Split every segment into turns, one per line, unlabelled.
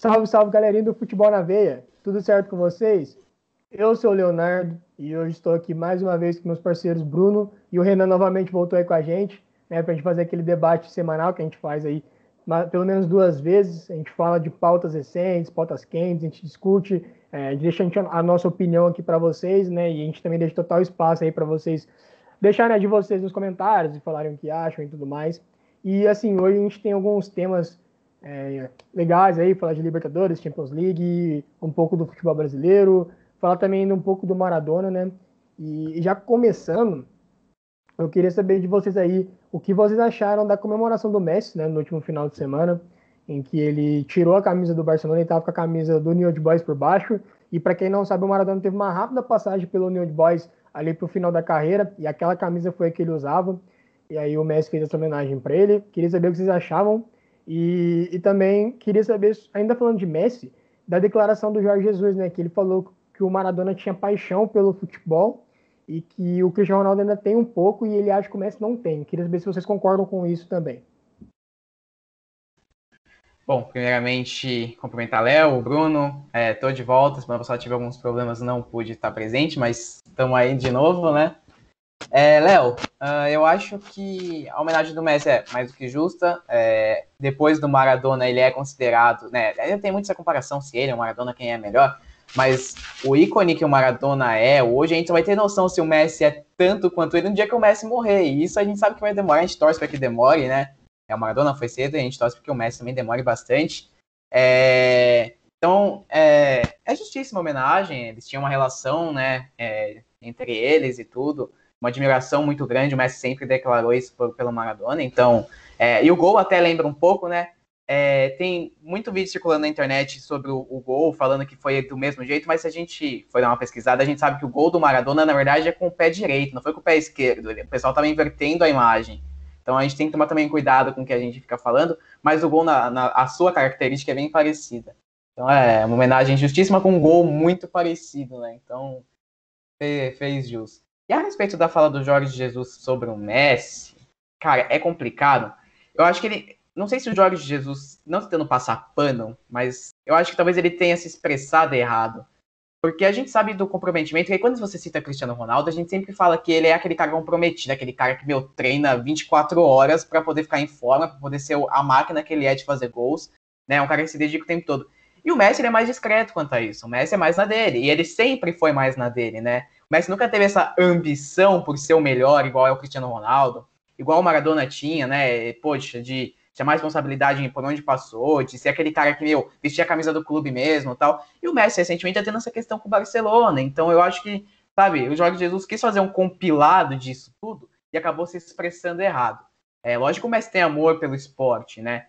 Salve, salve, galerinha do Futebol na Veia. Tudo certo com vocês? Eu sou o Leonardo e hoje estou aqui mais uma vez com meus parceiros Bruno e o Renan novamente voltou aí com a gente, né, para a gente fazer aquele debate semanal que a gente faz aí pelo menos 2 vezes. A gente fala de pautas recentes, pautas quentes, a gente discute, deixa a nossa opinião aqui para vocês, né, e a gente também deixa total espaço aí para vocês deixarem a de vocês nos comentários e falarem o que acham e tudo mais. E assim, hoje a gente tem alguns temas legais aí, falar de Libertadores, Champions League, um pouco do futebol brasileiro, falar também um pouco do Maradona, né? E já começando, eu queria saber de vocês aí o que vocês acharam da comemoração do Messi, né, no último final de semana, em que ele tirou a camisa do Barcelona e estava com a camisa do New Old Boys por baixo. E para quem não sabe, o Maradona teve uma rápida passagem pelo New Old Boys ali para o final da carreira, e aquela camisa foi a que ele usava. E aí o Messi fez essa homenagem para ele. Queria saber o que vocês achavam. E também queria saber, ainda falando de Messi, da declaração do Jorge Jesus, né, que ele falou que o Maradona tinha paixão pelo futebol e que o Cristiano Ronaldo ainda tem um pouco e ele acha que o Messi não tem. Queria saber se vocês concordam com isso também.
Bom, primeiramente, cumprimentar Léo, o Bruno, estou de volta, semana passada tive alguns problemas, não pude estar presente, mas estamos aí de novo, né? Léo, eu acho que a homenagem do Messi é mais do que justa. Depois do Maradona, ele é considerado, né? Ainda tem muita essa comparação se ele é o Maradona, quem é melhor, mas o ícone que o Maradona é, hoje a gente só vai ter noção se o Messi é tanto quanto ele no dia que o Messi morrer. E isso a gente sabe que vai demorar, a gente torce para que demore, né? O Maradona foi cedo e a gente torce para que o Messi também demore bastante. Então, é justíssima a homenagem, eles tinham uma relação, né, entre eles e tudo, uma admiração muito grande, o Messi sempre declarou isso pelo Maradona, então, e o gol até lembra um pouco, né, tem muito vídeo circulando na internet sobre o gol, falando que foi do mesmo jeito, mas se a gente for dar uma pesquisada, a gente sabe que o gol do Maradona, na verdade, é com o pé direito, não foi com o pé esquerdo, o pessoal estava invertendo a imagem. Então a gente tem que tomar também cuidado com o que a gente fica falando, mas o gol, a sua característica é bem parecida. Então é uma homenagem justíssima com um gol muito parecido, né? Então fez jus. E a respeito da fala do Jorge Jesus sobre o Messi, cara, é complicado. Eu acho que ele, não sei se o Jorge Jesus, não tentando passar pano, mas eu acho que talvez ele tenha se expressado errado. Porque a gente sabe do comprometimento, e quando você cita Cristiano Ronaldo, a gente sempre fala que ele é aquele cara comprometido, aquele cara que, treina 24 horas para poder ficar em forma, para poder ser a máquina que ele é de fazer gols, né? Um cara que se dedica o tempo todo. E o Messi, ele é mais discreto quanto a isso. O Messi é mais na dele, e ele sempre foi mais na dele, né? O Messi nunca teve essa ambição por ser o melhor, igual é o Cristiano Ronaldo, igual o Maradona tinha, né? Poxa, de chamar responsabilidade por onde passou, de ser aquele cara que, vestia a camisa do clube mesmo e tal. E o Messi, recentemente, tá tendo essa questão com o Barcelona. Então, eu acho que, sabe, o Jorge Jesus quis fazer um compilado disso tudo e acabou se expressando errado. Lógico que o Messi tem amor pelo esporte, né?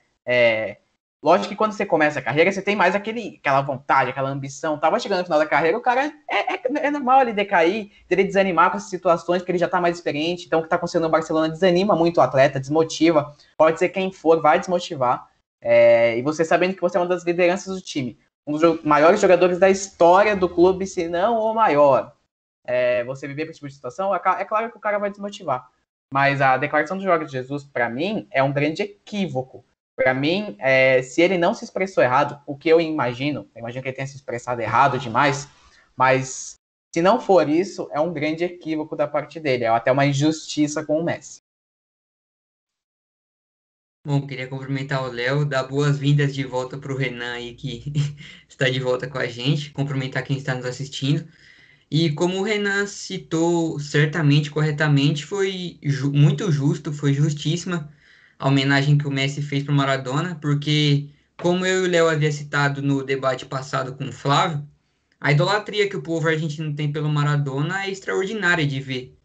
Lógico que quando você começa a carreira, você tem mais aquela vontade, aquela ambição. Tava chegando no final da carreira, o cara é normal ele decair, ele desanimar com essas situações, porque ele já tá mais experiente. Então, o que tá acontecendo no Barcelona desanima muito o atleta, desmotiva. Pode ser quem for, vai desmotivar. E você sabendo que você é uma das lideranças do time, um dos maiores jogadores da história do clube, se não o maior. Você viver com esse tipo de situação, é claro que o cara vai desmotivar. Mas a declaração do Jorge Jesus, para mim, é um grande equívoco. Para mim, se ele não se expressou errado, o que eu imagino que ele tenha se expressado errado demais, mas se não for isso, é um grande equívoco da parte dele, é até uma injustiça com o Messi.
Bom, queria cumprimentar o Léo, dar boas-vindas de volta para o Renan aí, que está de volta com a gente, cumprimentar quem está nos assistindo. E como o Renan citou certamente, corretamente, foi muito justo, foi justíssima a homenagem que o Messi fez para o Maradona, porque, como eu e o Léo havia citado no debate passado com o Flávio, a idolatria que o povo argentino tem pelo Maradona é extraordinária de ver.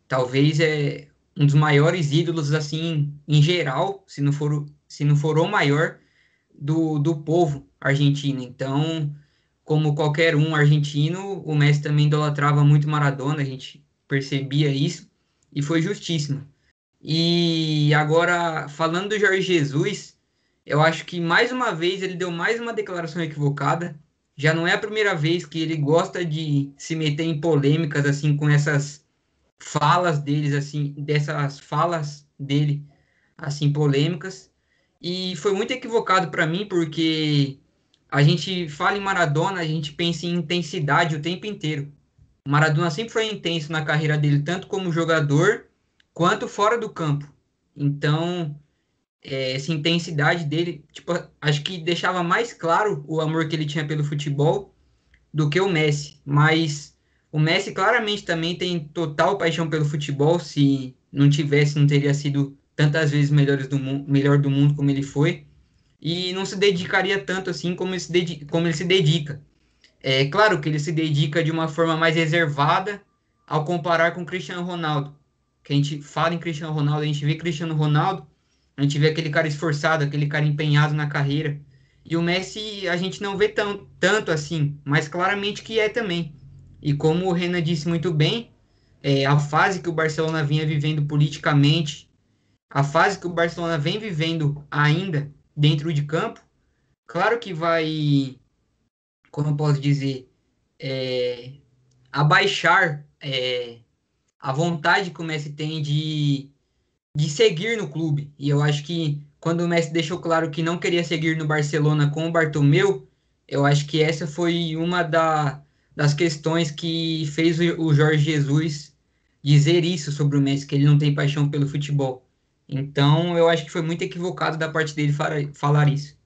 Talvez um dos maiores ídolos, assim, em geral, se não for o maior, do povo argentino. Então, como qualquer um argentino, o Messi também idolatrava muito Maradona, a gente percebia isso, e foi justíssimo. E agora, falando do Jorge Jesus, eu acho que mais uma vez ele deu mais uma declaração equivocada. Já não é a primeira vez que ele gosta de se meter em polêmicas assim com essas falas deles assim, dessas falas dele assim polêmicas. E foi muito equivocado para mim, porque a gente fala em Maradona, a gente pensa em intensidade o tempo inteiro. O Maradona sempre foi intenso na carreira dele, tanto como jogador quanto fora do campo. Então, essa intensidade dele, tipo, acho que deixava mais claro o amor que ele tinha pelo futebol do que o Messi. Mas o Messi claramente também tem total paixão pelo futebol. Se não tivesse, não teria sido tantas vezes melhor do mundo como ele foi. E não se dedicaria tanto assim como ele se dedica. É claro que ele se dedica de uma forma mais reservada ao comparar com Cristiano Ronaldo. Que a gente fala em Cristiano Ronaldo, a gente vê Cristiano Ronaldo, a gente vê aquele cara esforçado, aquele cara empenhado na carreira. E o Messi a gente não vê tanto assim, mas claramente que é também. E como o Renan disse muito bem, a fase que o Barcelona vinha vivendo politicamente, a fase que o Barcelona vem vivendo ainda dentro de campo, claro que vai, como eu posso dizer, é, abaixar a vontade que o Messi tem de seguir no clube. E eu acho que quando o Messi deixou claro que não queria seguir no Barcelona com o Bartomeu, eu acho que essa foi uma das questões que fez o Jorge Jesus dizer isso sobre o Messi, que ele não tem paixão pelo futebol. Então, eu acho que foi muito equivocado da parte dele falar isso.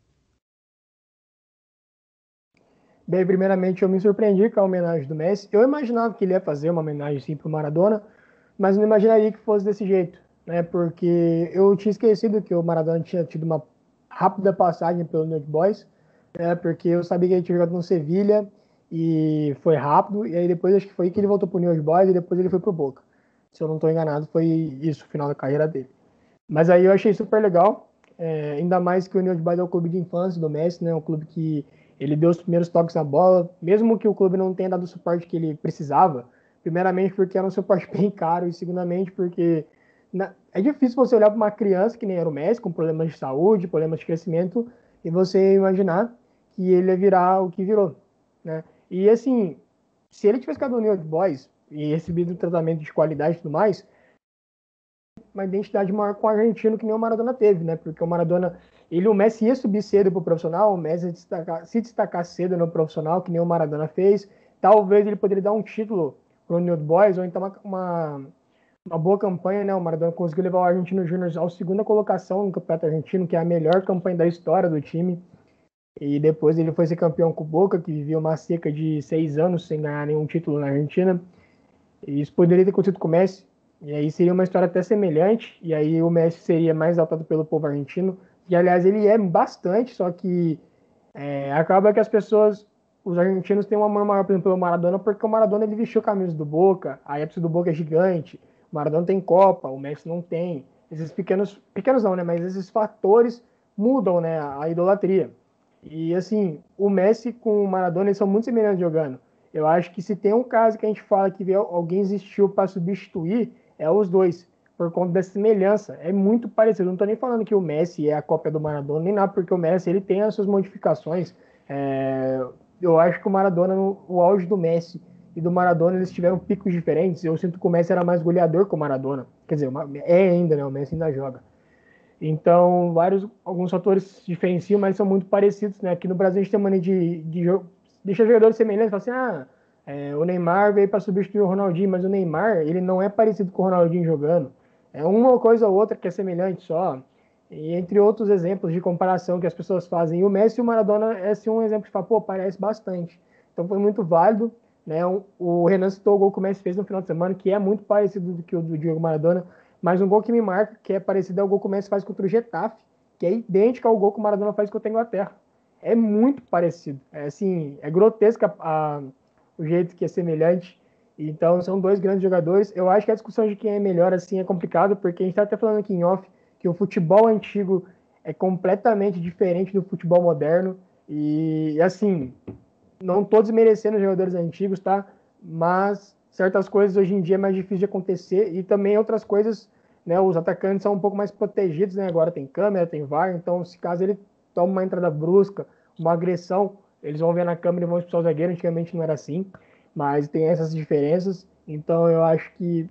Bem, primeiramente eu me surpreendi com a homenagem do Messi. Eu imaginava que ele ia fazer uma homenagem sim para o Maradona, mas não imaginaria que fosse desse jeito, né? Porque eu tinha esquecido que o Maradona tinha tido uma rápida passagem pelo New Old Boys, né? Porque eu sabia que ele tinha jogado no Sevilha e foi rápido, e aí depois acho que foi que ele voltou para o New Old Boys e depois ele foi para o Boca. Se eu não estou enganado, foi isso, o final da carreira dele. Mas aí eu achei super legal, ainda mais que o União de Base é o clube de infância do Messi, né? Um clube que ele deu os primeiros toques na bola, mesmo que o clube não tenha dado o suporte que ele precisava, primeiramente porque era um suporte bem caro e segundamente porque é difícil você olhar para uma criança que nem era o Messi, com problemas de saúde, problemas de crescimento, e você imaginar que ele ia virar o que virou, né? E assim, se ele tivesse ficado no New Old Boys e recebido um tratamento de qualidade e tudo mais, uma identidade maior com o argentino que nem o Maradona teve, né? Porque o Maradona, o Messi ia subir cedo pro profissional, o Messi ia se destacar cedo no profissional, que nem o Maradona fez. Talvez ele poderia dar um título pro New Boys, ou então uma boa campanha, né? O Maradona conseguiu levar o Argentino Júnior à segunda colocação no Campeonato Argentino, que é a melhor campanha da história do time. E depois ele foi ser campeão com o Boca, que vivia uma seca de 6 anos sem ganhar nenhum título na Argentina. E isso poderia ter acontecido com o Messi. E aí seria uma história até semelhante. E aí o Messi seria mais exaltado pelo povo argentino. E aliás, ele é bastante, só que acaba que as pessoas, os argentinos têm um amor maior, por exemplo, pelo Maradona, porque o Maradona ele vestiu a camisa do Boca, a época do Boca é gigante. O Maradona tem Copa, o Messi não tem. Esses pequenos não, né? Mas esses fatores mudam, né? A idolatria. E assim, o Messi com o Maradona eles são muito semelhantes jogando. Eu acho que se tem um caso que a gente fala que alguém existiu para substituir, é os dois, por conta da semelhança. É muito parecido. Não estou nem falando que o Messi é a cópia do Maradona, nem nada, porque o Messi ele tem as suas modificações. Eu acho que o Maradona, o auge do Messi e do Maradona, eles tiveram picos diferentes. Eu sinto que o Messi era mais goleador que o Maradona. Quer dizer, é ainda, né? O Messi ainda joga. Então, alguns fatores diferenciam, mas são muito parecidos, né? Aqui no Brasil a gente tem mania de deixar jogadores semelhantes, fala assim, o Neymar veio para substituir o Ronaldinho, mas o Neymar, ele não é parecido com o Ronaldinho jogando. É uma coisa ou outra que é semelhante só. E entre outros exemplos de comparação que as pessoas fazem. E o Messi e o Maradona é assim, um exemplo de falar, pô, parece bastante. Então foi muito válido, né? O Renan citou o gol que o Messi fez no final de semana, que é muito parecido do que o do Diego Maradona. Mas um gol que me marca, que é parecido, é o gol que o Messi faz contra o Getafe, que é idêntico ao gol que o Maradona faz contra a Inglaterra. É muito parecido. É assim, é grotesco o jeito que é semelhante. Então, são dois grandes jogadores. Eu acho que a discussão de quem é melhor, assim, é complicado, porque a gente está até falando aqui em off que o futebol antigo é completamente diferente do futebol moderno. E, assim, não estou desmerecendo os jogadores antigos, tá? Mas certas coisas hoje em dia é mais difícil de acontecer e também outras coisas, né? Os atacantes são um pouco mais protegidos, né? Agora tem câmera, tem VAR, então se caso ele toma uma entrada brusca, uma agressão, eles vão ver na câmera e vão expulsar o zagueiro. Antigamente não era assim, mas tem essas diferenças. Então eu acho que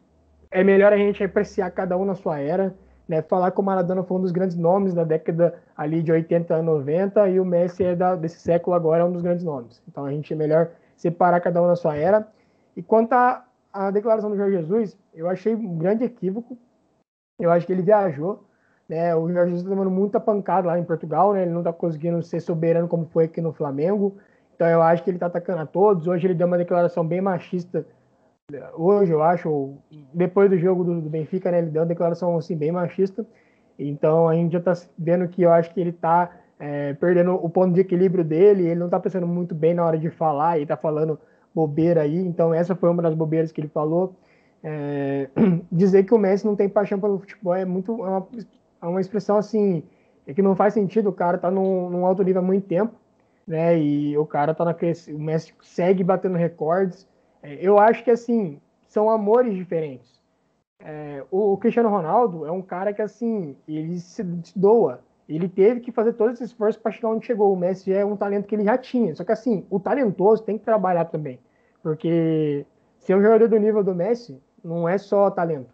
é melhor a gente apreciar cada um na sua era né? Falar que o Maradona foi um dos grandes nomes da década ali de 80 a 90 e o Messi desse século agora é um dos grandes nomes. Então a gente é melhor separar cada um na sua era. E quanto à declaração do Jorge Jesus, eu achei um grande equívoco. Eu acho que ele viajou, né? O Jorge Jesus está tomando muita pancada lá em Portugal, né? Ele não está conseguindo ser soberano como foi aqui no Flamengo. Então eu acho que ele está atacando a todos. Hoje ele deu uma declaração bem machista. Hoje eu acho, depois do jogo do Benfica, né? Ele deu uma declaração assim bem machista. Então a gente já está vendo que eu acho que ele está perdendo o ponto de equilíbrio dele. Ele não está pensando muito bem na hora de falar. Ele está falando bobeira aí. Então essa foi uma das bobeiras que ele falou. Dizer que o Messi não tem paixão pelo futebol é uma expressão assim que não faz sentido. O cara tá num alto nível há muito tempo, né? E o cara tá o Messi segue batendo recordes. Eu acho que assim são amores diferentes. O Cristiano Ronaldo é um cara que assim ele se doa. Ele teve que fazer todo esse esforço para chegar onde chegou. O Messi é um talento que ele já tinha. Só que assim, o talentoso tem que trabalhar também, porque ser um jogador do nível do Messi não é só talento.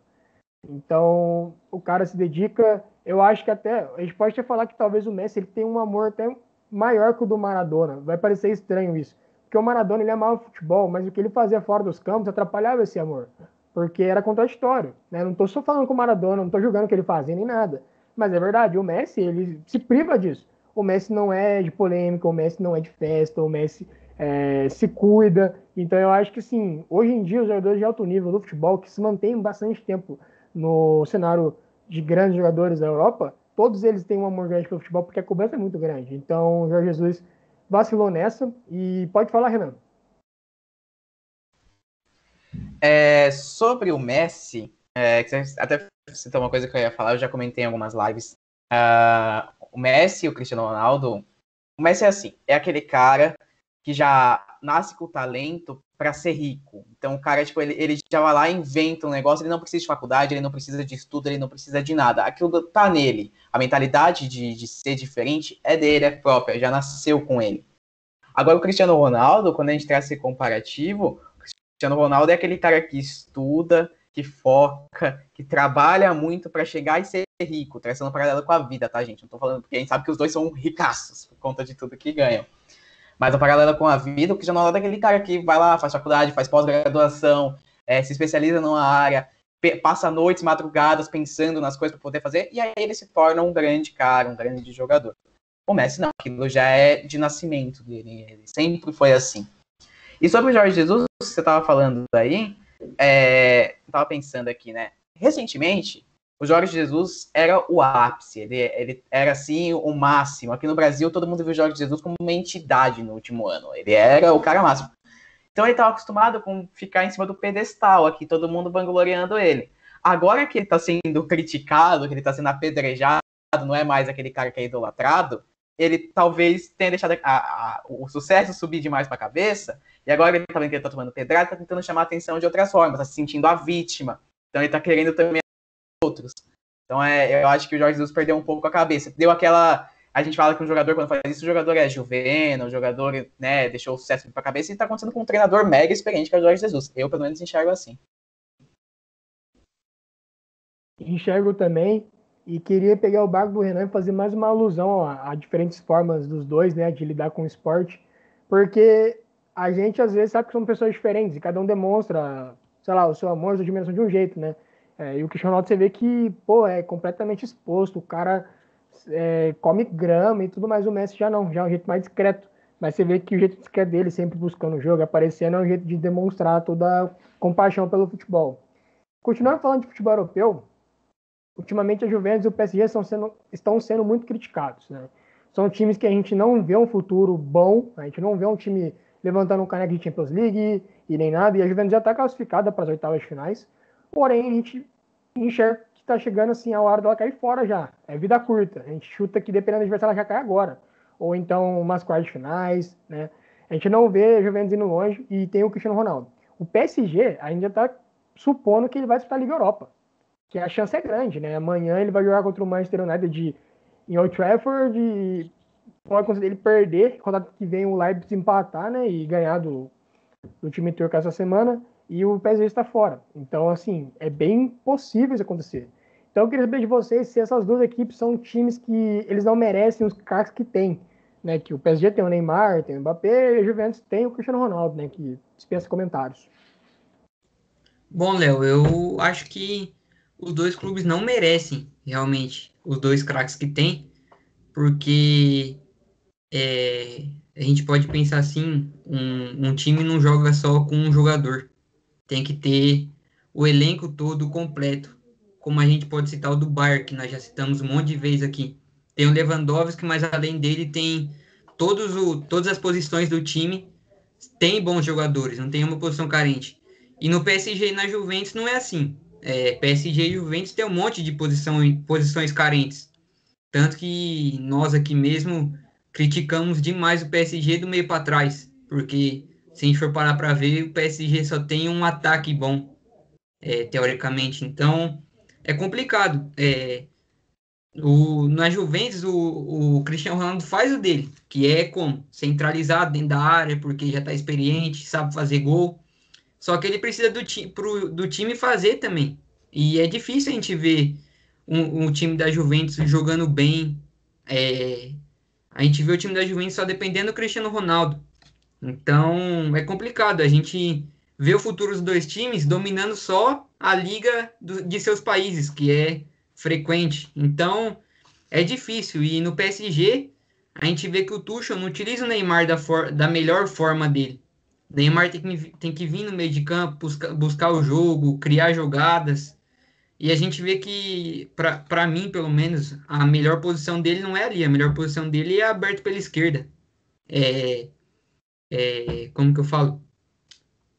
Então, o cara se dedica. Eu acho que até a gente pode até falar que talvez o Messi ele tem um amor até maior que o do Maradona. Vai parecer estranho isso, porque o Maradona ele amava o futebol, mas o que ele fazia fora dos campos atrapalhava esse amor, porque era contraditório, né? Não estou só falando com o Maradona, não estou julgando o que ele fazia nem nada, mas é verdade. O Messi ele se priva disso. O Messi não é de polêmica, o Messi não é de festa, o Messi se cuida. Então eu acho que sim, hoje em dia os jogadores de alto nível do futebol que se mantêm bastante tempo no cenário de grandes jogadores da Europa, todos eles têm um amor grande pelo futebol porque a cobrança é muito grande. Então o Jorge Jesus vacilou nessa. E pode falar, Renan.
Sobre o Messi, que você até citou uma coisa que eu ia falar, eu já comentei em algumas lives. O Messi e o Cristiano Ronaldo, o Messi é assim, é aquele cara que já nasce com o talento para ser rico. Então o cara, tipo, ele já vai lá e inventa um negócio, ele não precisa de faculdade, ele não precisa de estudo, ele não precisa de nada. Aquilo tá nele. A mentalidade de ser diferente é dele, é própria, já nasceu com ele. Agora o Cristiano Ronaldo, quando a gente traz esse comparativo, o Cristiano Ronaldo é aquele cara que estuda, que foca, que trabalha muito para chegar e ser rico, traçando um paralelo com a vida, tá, gente? Não tô falando porque a gente sabe que os dois são ricaços por conta de tudo que ganham. Mas o paralelo com a vida, o Cristiano Ronaldo é aquele cara que vai lá, faz faculdade, faz pós-graduação, se especializa numa área, passa noites, madrugadas pensando nas coisas para poder fazer, e aí ele se torna um grande cara, um grande jogador. O Messi não, aquilo já é de nascimento dele, ele sempre foi assim. E sobre o Jorge Jesus, que você estava falando aí, eu estava pensando aqui, né? Recentemente, o Jorge Jesus era o ápice, ele era assim o máximo. Aqui no Brasil, todo mundo viu o Jorge Jesus como uma entidade no último ano. Ele era o cara máximo. Então ele estava acostumado com ficar em cima do pedestal aqui, todo mundo vangloriando ele. Agora que ele está sendo criticado, que ele está sendo apedrejado, não é mais aquele cara que é idolatrado, ele talvez tenha deixado o sucesso subir demais para a cabeça, e agora ele tá vendo que ele tá tomando pedrada, tá tentando chamar a atenção de outras formas, tá se sentindo a vítima. Então ele tá querendo também outros. Então eu acho que o Jorge Jesus perdeu um pouco a cabeça. Deu aquela... A gente fala que um jogador, quando faz isso, o jogador é juveno, o jogador, né, deixou o sucesso pra cabeça, e tá acontecendo com um treinador mega experiente, que é o Jorge Jesus. Eu, pelo menos, enxergo assim.
Enxergo também, e queria pegar o barco do Renan e fazer mais uma alusão a diferentes formas dos dois, né, de lidar com o esporte, porque a gente às vezes sabe que são pessoas diferentes e cada um demonstra, sei lá, o seu amor, a sua admiração de um jeito, né? E o Cristiano Ronaldo você vê que, pô, é completamente exposto, o cara come grama e tudo mais, o Messi já não, já é um jeito mais discreto, mas você vê que o jeito discreto dele, sempre buscando o jogo, aparecendo, é um jeito de demonstrar toda a compaixão pelo futebol. Continuando falando de futebol europeu, ultimamente a Juventus e o PSG estão sendo muito criticados, né? São times que a gente não vê um futuro bom, a gente não vê um time levantando um caneco de Champions League e nem nada, e a Juventus já está classificada para as oitavas de finais, porém a gente enxerga que está chegando assim a hora dela cair fora já, é vida curta, a gente chuta que dependendo do adversário ela já cai agora, ou então umas quartas de finais, né? A gente não vê a Juventus indo longe e tem o Cristiano Ronaldo. O PSG ainda está supondo que ele vai disputar a Liga Europa, que a chance é grande, né? Amanhã ele vai jogar contra o Manchester United em Old Trafford e pode acontecer ele perder, contato que vem o Leipzig empatar, né? E ganhar do time turco essa semana e o PSG está fora. Então, assim, é bem possível isso acontecer. Então eu queria saber de vocês se essas duas equipes são times que eles não merecem os craques que tem, né? Que o PSG tem o Neymar, tem o Mbappé, e a Juventus tem o Cristiano Ronaldo, né? Que dispensa comentários.
Bom, Léo, eu acho que os dois clubes não merecem realmente os dois craques que tem, porque a gente pode pensar assim, um time não joga só com um jogador, tem que ter o elenco todo completo, como a gente pode citar o do Bayern, que nós já citamos um monte de vezes aqui. Tem o Lewandowski, mas além dele tem todas as posições do time, tem bons jogadores, não tem uma posição carente. E no PSG e na Juventus não é assim. PSG e Juventus tem um monte de posições carentes. Tanto que nós aqui mesmo criticamos demais o PSG do meio para trás. Porque se a gente for parar para ver, o PSG só tem um ataque bom, teoricamente. Então é complicado. Na Juventus, o Cristiano Ronaldo faz o dele, que é como centralizado dentro da área, porque já está experiente, sabe fazer gol. Só que ele precisa do time fazer também. E é difícil a gente ver um time da Juventus jogando bem. É, a gente vê o time da Juventus só dependendo do Cristiano Ronaldo. Então é complicado. A gente vê o futuro dos dois times dominando só a liga de seus países, que é frequente. Então é difícil. E no PSG, a gente vê que o Tuchel não utiliza o Neymar da melhor forma dele. O Neymar tem que vir no meio de campo, buscar o jogo, criar jogadas. E a gente vê que, para mim, pelo menos, a melhor posição dele não é ali. A melhor posição dele é aberto pela esquerda. É, como que eu falo?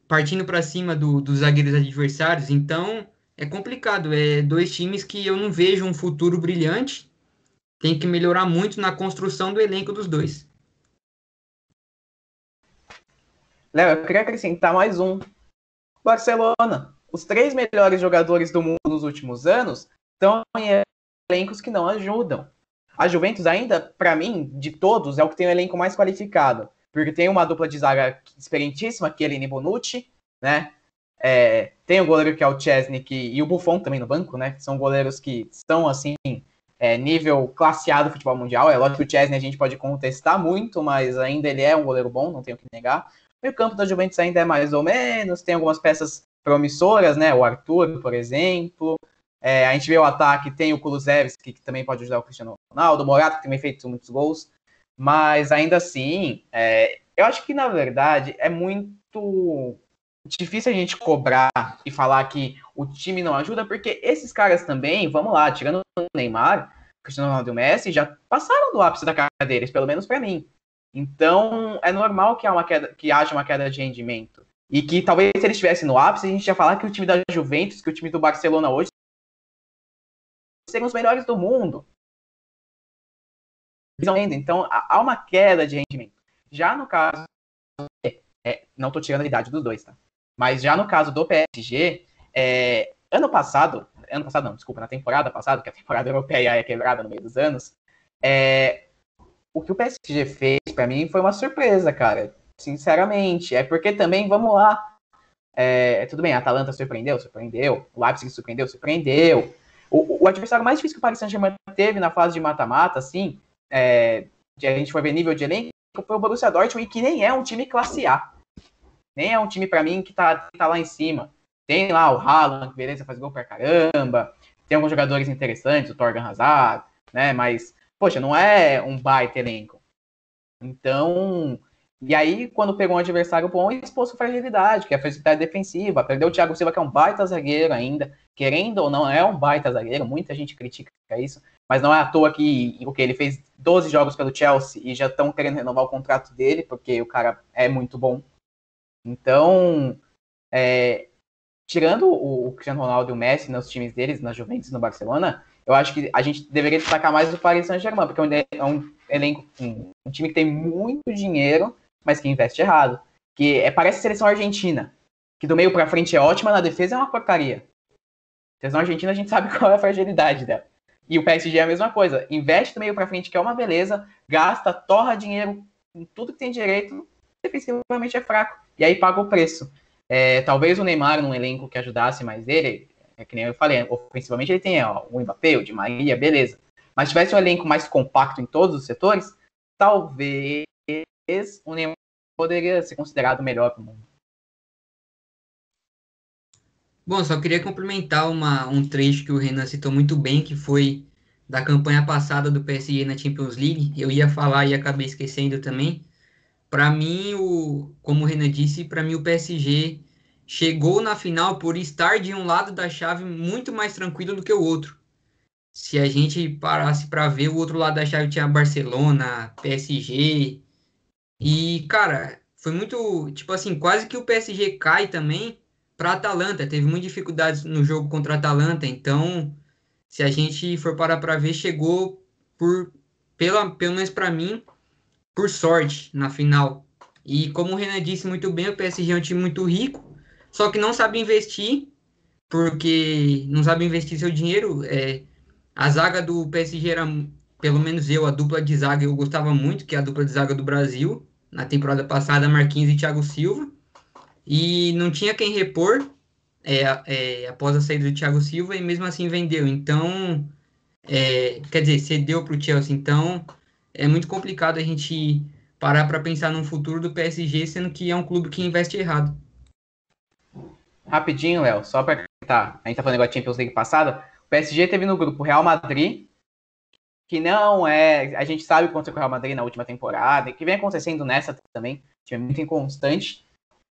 Partindo para cima dos zagueiros adversários. Então, é complicado. É dois times que eu não vejo um futuro brilhante. Tem que melhorar muito na construção do elenco dos dois.
Léo, eu queria acrescentar mais um. Barcelona. Os 3 melhores jogadores do mundo nos últimos anos estão em elencos que não ajudam. A Juventus ainda, para mim, de todos, é o que tem o elenco mais qualificado. Porque tem uma dupla de zaga experientíssima, Chiellini e Bonucci, né? Tem o goleiro que é o Szczęsny e o Buffon também no banco, né? São goleiros que estão, assim, nível classe A do futebol mundial. É lógico que o Szczęsny a gente pode contestar muito, mas ainda ele é um goleiro bom, não tenho o que negar. O campo da Juventus ainda é mais ou menos, tem algumas peças promissoras, né? O Arthur, por exemplo. A gente vê o ataque, tem o Kulusevski, que também pode ajudar o Cristiano Ronaldo, o Morata, que também fez muitos gols. Mas ainda assim, eu acho que, na verdade, é muito difícil a gente cobrar e falar que o time não ajuda, porque esses caras também, vamos lá, tirando o Neymar, o Cristiano Ronaldo e o Messi, já passaram do ápice da carreira deles, pelo menos para mim. Então, é normal que haja uma queda de rendimento. E que talvez se eles estivessem no ápice, a gente ia falar que o time da Juventus, que o time do Barcelona hoje, seriam os melhores do mundo. Então, há uma queda de rendimento. Já no caso... não estou tirando a idade dos dois, tá? Mas já no caso do PSG, ano passado não, desculpa, na temporada passada, que a temporada europeia é quebrada no meio dos anos, o que o PSG fez, pra mim, foi uma surpresa, cara. Sinceramente. É porque também, vamos lá. Tudo bem, a Atalanta surpreendeu. O Leipzig surpreendeu. O adversário mais difícil que o Paris Saint-Germain teve na fase de mata-mata, assim, a gente foi ver nível de elenco, foi o Borussia Dortmund, que nem é um time classe A. Nem é um time, pra mim, que tá lá em cima. Tem lá o Haaland, que beleza, faz gol pra caramba. Tem alguns jogadores interessantes, o Torgan Hazard, né? Mas, poxa, não é um baita elenco. Então, e aí, quando pegou um adversário bom, expôs sua fragilidade, que é a fragilidade defensiva. Perdeu o Thiago Silva, que é um baita zagueiro ainda. Querendo ou não, é um baita zagueiro. Muita gente critica isso. Mas não é à toa que ele fez 12 jogos pelo Chelsea e já estão querendo renovar o contrato dele, porque o cara é muito bom. Então, tirando o Cristiano Ronaldo e o Messi nos times deles, na Juventus e no Barcelona, eu acho que a gente deveria destacar mais o Paris Saint-Germain, porque é um elenco, um time que tem muito dinheiro, mas que investe errado. Que parece a seleção argentina, que do meio pra frente é ótima, na defesa é uma porcaria. A seleção argentina a gente sabe qual é a fragilidade dela. E o PSG é a mesma coisa. Investe do meio pra frente, que é uma beleza, gasta, torra dinheiro em tudo que tem direito, defensivamente é fraco. E aí paga o preço. Talvez o Neymar num elenco que ajudasse mais ele, É que nem eu falei, ofensivamente ele tem o Mbappé, o Di Maria, beleza. Mas se tivesse um elenco mais compacto em todos os setores, talvez o Neymar poderia ser considerado o melhor do mundo.
Bom, só queria complementar um trecho que o Renan citou muito bem, que foi da campanha passada do PSG na Champions League. Eu ia falar e acabei esquecendo também. Para mim, como o Renan disse, para mim o PSG chegou na final por estar de um lado da chave muito mais tranquilo do que o outro. Se a gente parasse para ver, o outro lado da chave tinha Barcelona, PSG. E, cara, foi muito, tipo assim, quase que o PSG cai também para Atalanta. Teve muitas dificuldades no jogo contra a Atalanta. Então, se a gente for parar para ver, chegou pelo menos para mim, por sorte na final. E como o Renan disse muito bem, o PSG é um time muito rico, só que não sabe investir, porque não sabe investir seu dinheiro. A zaga do PSG era, pelo menos eu, a dupla de zaga eu gostava muito, que é a dupla de zaga do Brasil. Na temporada passada, Marquinhos e Thiago Silva. E não tinha quem repor após a saída do Thiago Silva e mesmo assim vendeu. Então, quer dizer, cedeu para o Chelsea. Então, é muito complicado a gente parar para pensar no futuro do PSG, sendo que é um clube que investe errado.
Rapidinho, Léo, só para acrescentar, a gente tá falando agora da Champions League passada, o PSG teve no grupo Real Madrid, que não é, a gente sabe o que aconteceu com o Real Madrid na última temporada, e que vem acontecendo nessa também, time muito inconstante,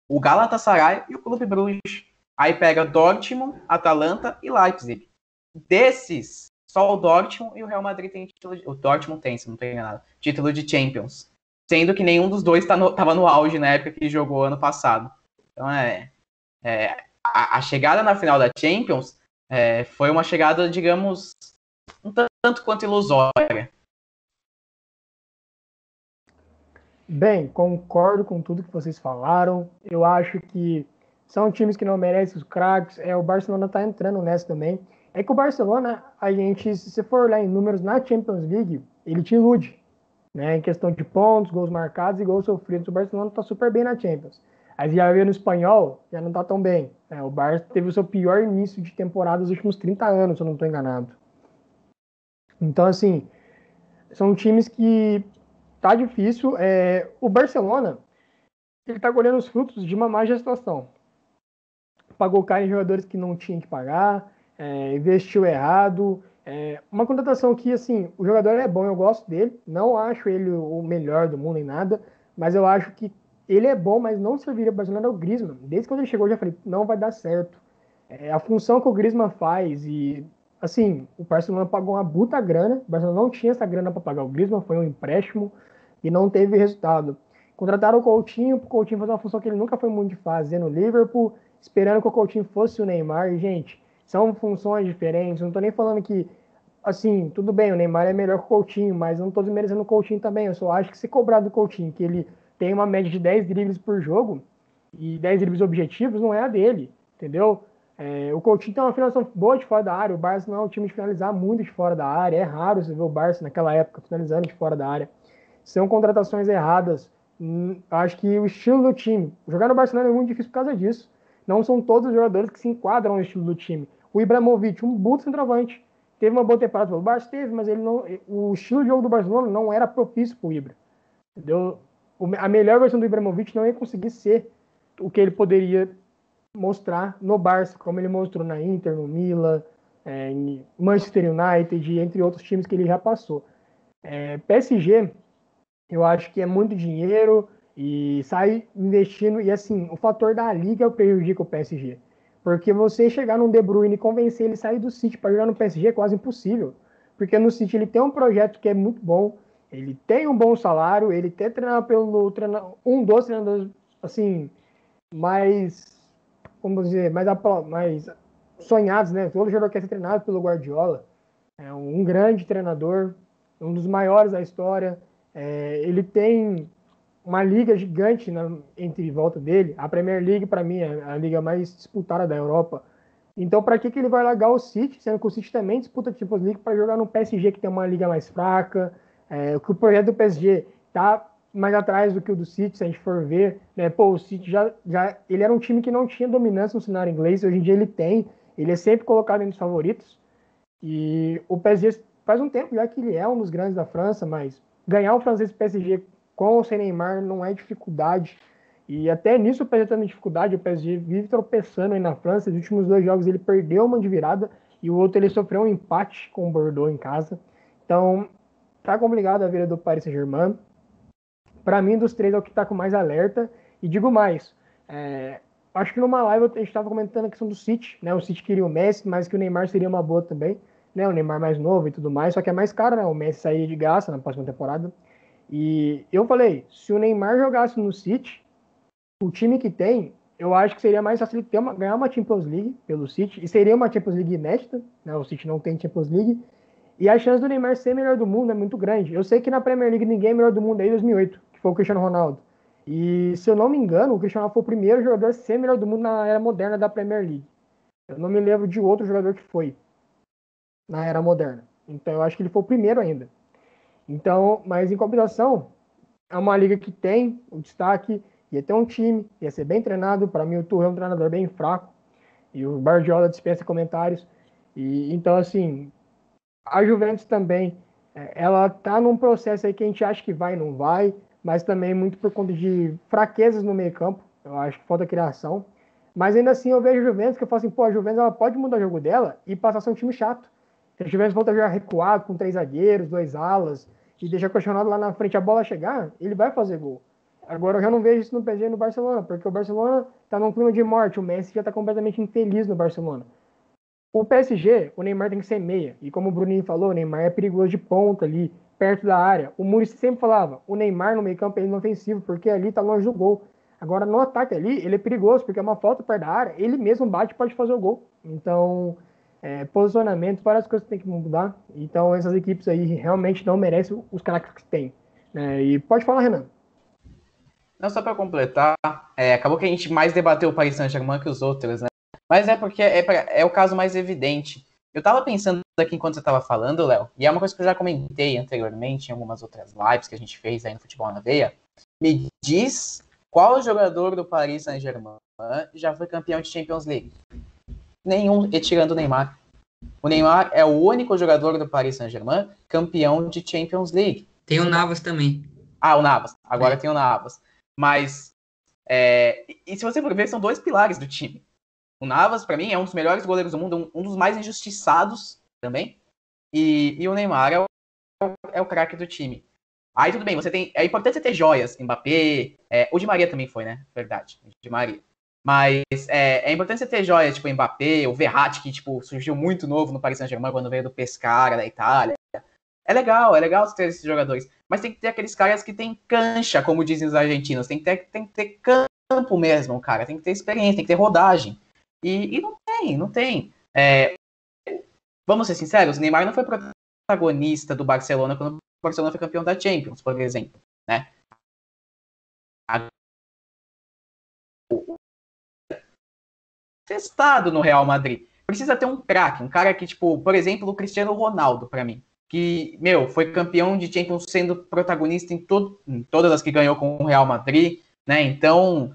o Galatasaray e o Clube Bruges. Aí pega Dortmund, Atalanta e Leipzig. Desses, só o Dortmund e o Real Madrid tem título o Dortmund tem, se não estou enganado, título de Champions. Sendo que nenhum dos dois estava no auge na época que jogou ano passado. Então a chegada na final da Champions foi uma chegada, digamos, um tanto quanto ilusória.
Bem, concordo com tudo que vocês falaram. Eu acho que são times que não merecem os craques. O Barcelona tá entrando nessa também. É que o Barcelona, se você for olhar em números na Champions League, ele te ilude, né? Em questão de pontos, gols marcados e gols sofridos. O Barcelona tá super bem na Champions. Aí já vê no espanhol, já não tá tão bem. O Barça teve o seu pior início de temporada dos últimos 30 anos, se eu não estou enganado. Então, assim, são times que tá difícil. O Barcelona, ele tá colhendo os frutos de uma má gestação. Pagou caro em jogadores que não tinha que pagar, investiu errado. Uma contratação que, assim, o jogador é bom, eu gosto dele. Não acho ele o melhor do mundo em nada, mas eu acho que ele é bom, mas não serviria para o Barcelona. É o Griezmann. Desde quando ele chegou, eu já falei, não vai dar certo. A função que o Griezmann faz e, assim, o Barcelona pagou uma puta grana. O Barcelona não tinha essa grana para pagar o Griezmann, foi um empréstimo e não teve resultado. Contrataram o Coutinho, para o Coutinho fazer uma função que ele nunca foi muito de fazer no Liverpool, esperando que o Coutinho fosse o Neymar. E, gente, são funções diferentes. Não tô nem falando que, assim, tudo bem, o Neymar é melhor que o Coutinho, mas eu não tô desmerecendo o Coutinho também. Eu só acho que se cobrar do Coutinho, que ele tem uma média de 10 dribles por jogo, e 10 dribles objetivos, não é a dele, entendeu? O Coutinho tem uma finalização boa de fora da área. O Barça não é um time de finalizar muito de fora da área. É raro você ver o Barça naquela época finalizando de fora da área. São contratações erradas. Acho que o estilo do time, jogar no Barcelona é muito difícil por causa disso. Não são todos os jogadores que se enquadram no estilo do time. O Ibrahimovic, um puto centroavante, teve uma boa temporada pelo Barça, teve, mas ele não, o estilo de jogo do Barcelona não era propício para o Ibra. Entendeu? A melhor versão do Ibrahimovic não ia conseguir ser o que ele poderia mostrar no Barça, como ele mostrou na Inter, no Milan, em Manchester United, entre outros times que ele já passou. PSG, eu acho que é muito dinheiro e sai investindo. E assim, o fator da liga prejudica o PSG. Porque você chegar num De Bruyne e convencer ele a sair do City para jogar no PSG é quase impossível. Porque no City ele tem um projeto que é muito bom, ele tem um bom salário, ele tem treinado pelo um dos treinadores assim, mais, como dizer, mais sonhados, né? Todo jogador quer ser treinado pelo Guardiola. É um grande treinador, um dos maiores da história. Ele tem uma liga gigante entre volta dele. A Premier League, para mim, é a liga mais disputada da Europa. Então, para que ele vai largar o City, sendo que o City também disputa a Champions League, para jogar no PSG, que tem uma liga mais fraca? Que o projeto do PSG tá mais atrás do que o do City, se a gente for ver. Né? O City ele era um time que não tinha dominância no cenário inglês, hoje em dia ele tem. ele é sempre colocado entre os favoritos. E o PSG faz um tempo já que ele é um dos grandes da França, mas ganhar o francês PSG com ou sem Neymar não é dificuldade. E até nisso o PSG está tendo dificuldade. O PSG vive tropeçando aí na França. Os últimos 2 jogos ele perdeu uma de virada e o outro ele sofreu um empate com o Bordeaux em casa. Então tá complicado a vida do Paris Saint-Germain. Para mim, dos 3 é o que está com mais alerta. E digo mais, acho que numa live a gente estava comentando a questão do City, né? O City queria o Messi, mas que o Neymar seria uma boa também, né? O Neymar mais novo e tudo mais, só que é mais caro, né? O Messi sair de graça na próxima temporada. E eu falei, se o Neymar jogasse no City, o time que tem, eu acho que seria mais fácil ele ganhar uma Champions League pelo City, e seria uma Champions League inédita, né? O City não tem Champions League, e a chance do Neymar ser melhor do mundo é muito grande. Eu sei que na Premier League ninguém é melhor do mundo desde 2008, que foi o Cristiano Ronaldo. E se eu não me engano, o Cristiano Ronaldo foi o primeiro jogador a ser melhor do mundo na era moderna da Premier League. Eu não me lembro de outro jogador que foi na era moderna. Então eu acho que ele foi o primeiro ainda. Então, mas em compensação, é uma liga que tem o destaque, ia ter um time, ia ser bem treinado. Para mim, o Tuchel é um treinador bem fraco e o Guardiola dispensa comentários. E então, assim, a Juventus também, ela tá num processo aí que a gente acha que vai e não vai, mas também muito por conta de fraquezas no meio-campo. Eu acho que falta criação. Mas ainda assim eu vejo a Juventus que eu falo assim, pô, a Juventus ela pode mudar o jogo dela e passar a ser um time chato. Se a Juventus volta a jogar recuado, com 3 zagueiros, 2 alas, e deixar questionado lá na frente a bola chegar, ele vai fazer gol. Agora eu já não vejo isso no PSG e no Barcelona, porque o Barcelona tá num clima de morte, o Messi já tá completamente infeliz no Barcelona. O PSG, o Neymar tem que ser meia. E como o Bruninho falou, o Neymar é perigoso de ponta ali, perto da área. O Muricy sempre falava, o Neymar no meio campo é inofensivo, porque ali tá longe do gol. Agora, no ataque ali, ele é perigoso, porque é uma falta perto da área, ele mesmo bate e pode fazer o gol. Então, posicionamento, várias coisas tem que mudar. Então, essas equipes aí realmente não merecem os craques que tem. E pode falar, Renan.
Não, só para completar, acabou que a gente mais debateu o Paris Saint-Germain que os outros, né? Mas é porque é o caso mais evidente. Eu tava pensando aqui enquanto você tava falando, Léo, e é uma coisa que eu já comentei anteriormente em algumas outras lives que a gente fez aí no Futebol na Veia. Me diz qual jogador do Paris Saint-Germain já foi campeão de Champions League? Nenhum, tirando o Neymar. O Neymar é o único jogador do Paris Saint-Germain campeão de Champions League.
Tem o Navas também.
Ah, o Navas. Agora tem o Navas. Mas, e se você for ver, são 2 pilares do time. O Navas, para mim, é um dos melhores goleiros do mundo, um dos mais injustiçados também. E o Neymar é o craque do time. Aí tudo bem, é importante você ter joias, Mbappé, o Di Maria também foi, né? Verdade, o Di Maria. Mas é importante você ter joias, tipo Mbappé, o Verratti, que tipo, surgiu muito novo no Paris Saint-Germain quando veio do Pescara, da Itália. É legal você ter esses jogadores. Mas tem que ter aqueles caras que tem cancha, como dizem os argentinos. Tem que ter campo mesmo, cara. Tem que ter experiência, tem que ter rodagem. E não tem. Vamos ser sinceros, o Neymar não foi protagonista do Barcelona quando o Barcelona foi campeão da Champions, por exemplo, né? Testado no Real Madrid. Precisa ter um craque, um cara que, tipo, por exemplo, o Cristiano Ronaldo, para mim. Que, foi campeão de Champions sendo protagonista em todas as que ganhou com o Real Madrid, né? Então,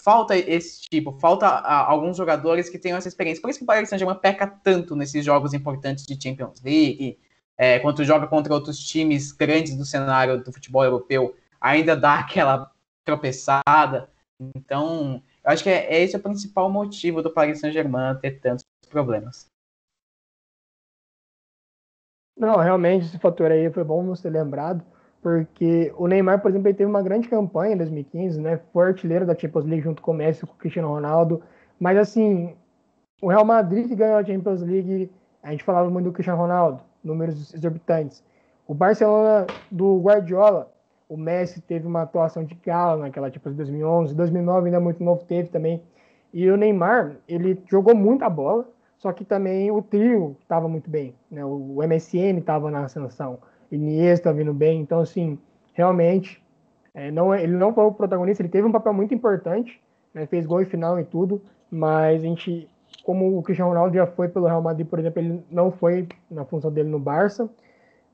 falta esse tipo, falta alguns jogadores que tenham essa experiência. Por isso que o Paris Saint-Germain peca tanto nesses jogos importantes de Champions League, quando joga contra outros times grandes do cenário do futebol europeu, ainda dá aquela tropeçada. Então, eu acho que esse é o principal motivo do Paris Saint-Germain ter tantos problemas.
Não, realmente esse fator aí foi bom você ter lembrado, porque o Neymar, por exemplo, ele teve uma grande campanha em 2015, né? Foi artilheiro da Champions League junto com o Messi e com o Cristiano Ronaldo. Mas assim, o Real Madrid que ganhou a Champions League, a gente falava muito do Cristiano Ronaldo, números exorbitantes. O Barcelona do Guardiola, o Messi teve uma atuação de gala naquela Champions de 2011, 2009 ainda muito novo teve também. E o Neymar, ele jogou muita bola, só que também o trio estava muito bem, né? O MSN estava na ascensão, Iniesta vindo bem, então assim, realmente, ele não foi o protagonista, ele teve um papel muito importante, né? Fez gol em final e tudo, mas a gente, como o Cristiano Ronaldo já foi pelo Real Madrid, por exemplo, ele não foi na função dele no Barça,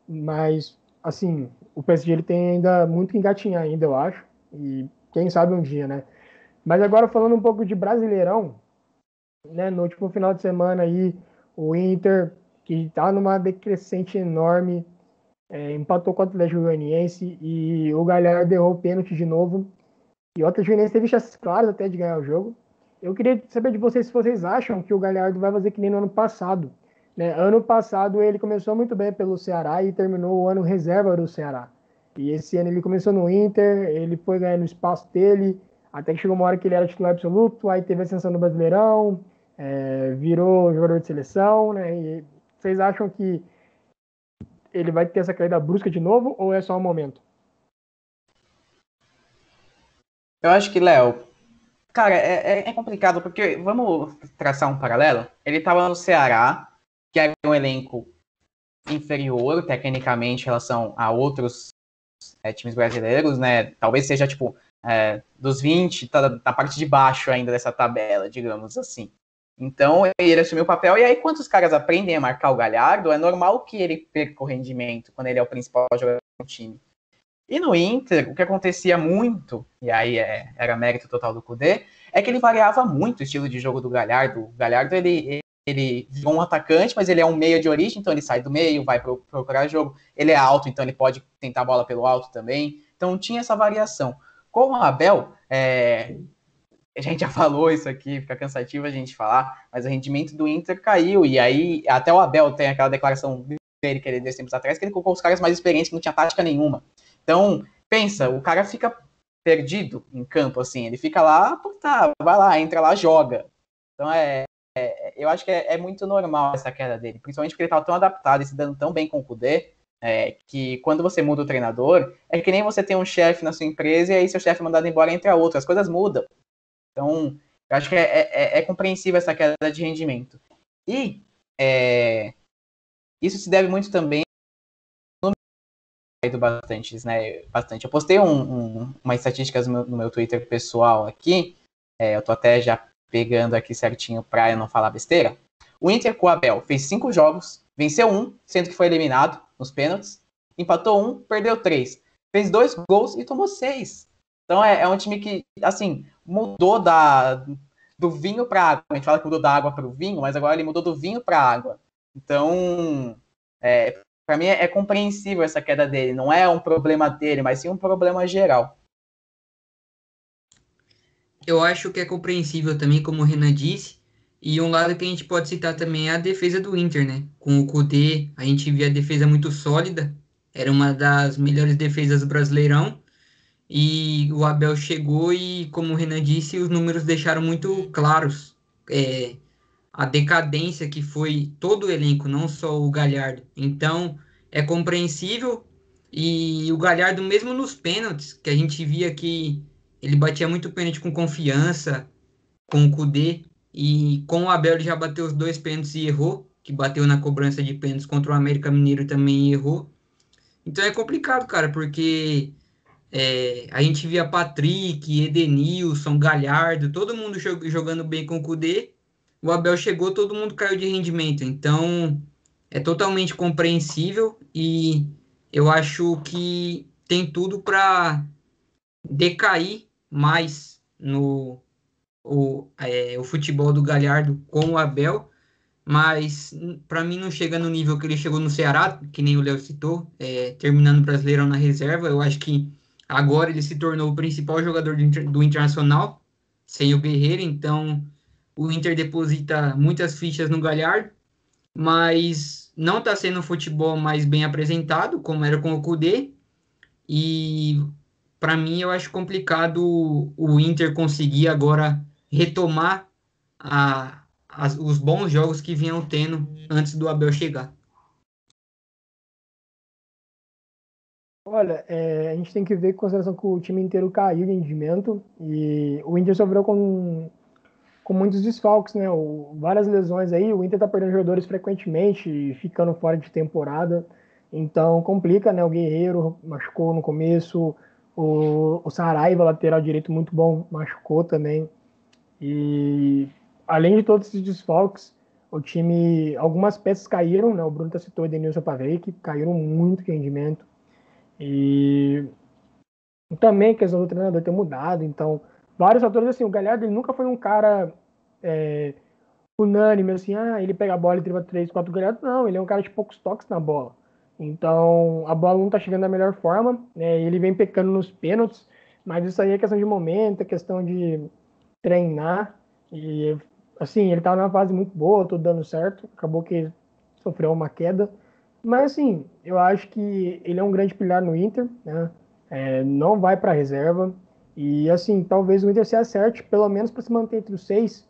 mas assim, o PSG ele tem ainda muito que engatinhar ainda, eu acho, e quem sabe um dia, né? Mas agora falando um pouco de Brasileirão, né, no último final de semana aí, o Inter, que está numa decrescente enorme, empatou contra o Atlético Goianiense e o Galhardo errou o pênalti de novo. E o Atlético Goianiense teve chances claras até de ganhar o jogo. Eu queria saber de vocês se vocês acham que o Galhardo vai fazer que nem no ano passado. Né? Ano passado ele começou muito bem pelo Ceará e terminou o ano reserva do Ceará. E esse ano ele começou no Inter, ele foi ganhando o espaço dele, até que chegou uma hora que ele era titular absoluto, aí teve a ascensão no Brasileirão, virou jogador de seleção, né? E vocês acham que ele vai ter essa caída brusca de novo ou é só um momento?
Eu acho que, Léo, cara, é complicado, porque vamos traçar um paralelo. Ele estava no Ceará, que era um elenco inferior, tecnicamente, em relação a outros times brasileiros, né? Talvez seja, tipo, dos 20, tá na parte de baixo ainda dessa tabela, digamos assim. Então, ele assumiu o papel, e aí, quando os caras aprendem a marcar o Galhardo, é normal que ele perca o rendimento quando ele é o principal jogador do time. E no Inter, o que acontecia muito, e aí era mérito total do Kudê, é que ele variava muito o estilo de jogo do Galhardo. O Galhardo, ele virou um atacante, mas ele é um meia de origem, então ele sai do meio, vai procurar jogo. Ele é alto, então ele pode tentar a bola pelo alto também. Então tinha essa variação. Com o Abel, a gente já falou isso aqui, fica cansativo a gente falar, mas o rendimento do Inter caiu, e aí até o Abel tem aquela declaração dele que ele deu tempos atrás, que ele colocou os caras mais experientes que não tinha tática nenhuma. Então, pensa, o cara fica perdido em campo, assim, ele fica lá, tá, vai lá, entra lá, joga. Então, eu acho que é muito normal essa queda dele, principalmente porque ele estava tão adaptado e se dando tão bem com o Kudê, que quando você muda o treinador, é que nem você tem um chefe na sua empresa e aí seu chefe é mandado embora entre a outra, as coisas mudam. Então, eu acho que é compreensível essa queda de rendimento. E isso se deve muito também bastante, né? Bastante. Eu postei umas estatísticas no meu Twitter pessoal aqui. Eu tô até já pegando aqui certinho pra eu não falar besteira. O Inter com o Abel fez 5 jogos, venceu 1, sendo que foi eliminado nos pênaltis. Empatou 1, perdeu 3. Fez 2 gols e tomou 6. Então é um time que, assim, mudou do vinho para água. A gente fala que mudou da água para o vinho, mas agora ele mudou do vinho para água. Então, para mim é compreensível essa queda dele. Não é um problema dele, mas sim um problema geral.
Eu acho que é compreensível também, como o Renan disse. E um lado que a gente pode citar também é a defesa do Inter, né? Com o Kudê, a gente via a defesa muito sólida. Era uma das melhores defesas do Brasileirão. E o Abel chegou e, como o Renan disse, os números deixaram muito claros a decadência que foi todo o elenco, não só o Galhardo. Então, é compreensível. E o Galhardo, mesmo nos pênaltis, que a gente via que ele batia muito pênalti com confiança, com o Kudê, e com o Abel ele já bateu os 2 pênaltis e errou, que bateu na cobrança de pênaltis contra o América Mineiro também errou. Então é complicado, cara, porque a gente via Patrick, Edenilson, Galhardo, todo mundo jogando bem com o Kudê. O Abel chegou, todo mundo caiu de rendimento. Então, é totalmente compreensível e eu acho que tem tudo para decair mais o futebol do Galhardo com o Abel, mas para mim não chega no nível que ele chegou no Ceará, que nem o Léo citou, terminando o Brasileirão na reserva. Eu acho que agora ele se tornou o principal jogador do Internacional, sem o Guerreiro, então o Inter deposita muitas fichas no Galhardo, mas não está sendo um futebol mais bem apresentado, como era com o Kudê, e para mim eu acho complicado o Inter conseguir agora retomar os bons jogos que vinham tendo antes do Abel chegar.
Olha, a gente tem que ver com consideração que o time inteiro caiu de rendimento e o Inter sofreu com muitos desfalques, né? Várias lesões aí, o Inter tá perdendo jogadores frequentemente, ficando fora de temporada, então complica, né? O Guerreiro machucou no começo, o Saraiva, lateral direito muito bom, machucou também. E além de todos esses desfalques, o time, algumas peças caíram, né? O Bruno citou o Edenilson Pavei, que caíram muito de rendimento. E também a questão do treinador ter mudado, então vários fatores assim, o Galhardo ele nunca foi um cara unânime, assim, ele pega a bola e dribla 3, 4 goleados. Não, ele é um cara de poucos toques na bola. Então, a bola não tá chegando da melhor forma, né? Ele vem pecando nos pênaltis, mas isso aí é questão de momento, é questão de treinar. E, assim, ele tava numa fase muito boa, tudo dando certo. Acabou que sofreu uma queda. Mas, assim, eu acho que ele é um grande pilar no Inter, né? Não vai para reserva. E, assim, talvez o Inter se acerte, pelo menos para se manter entre os seis,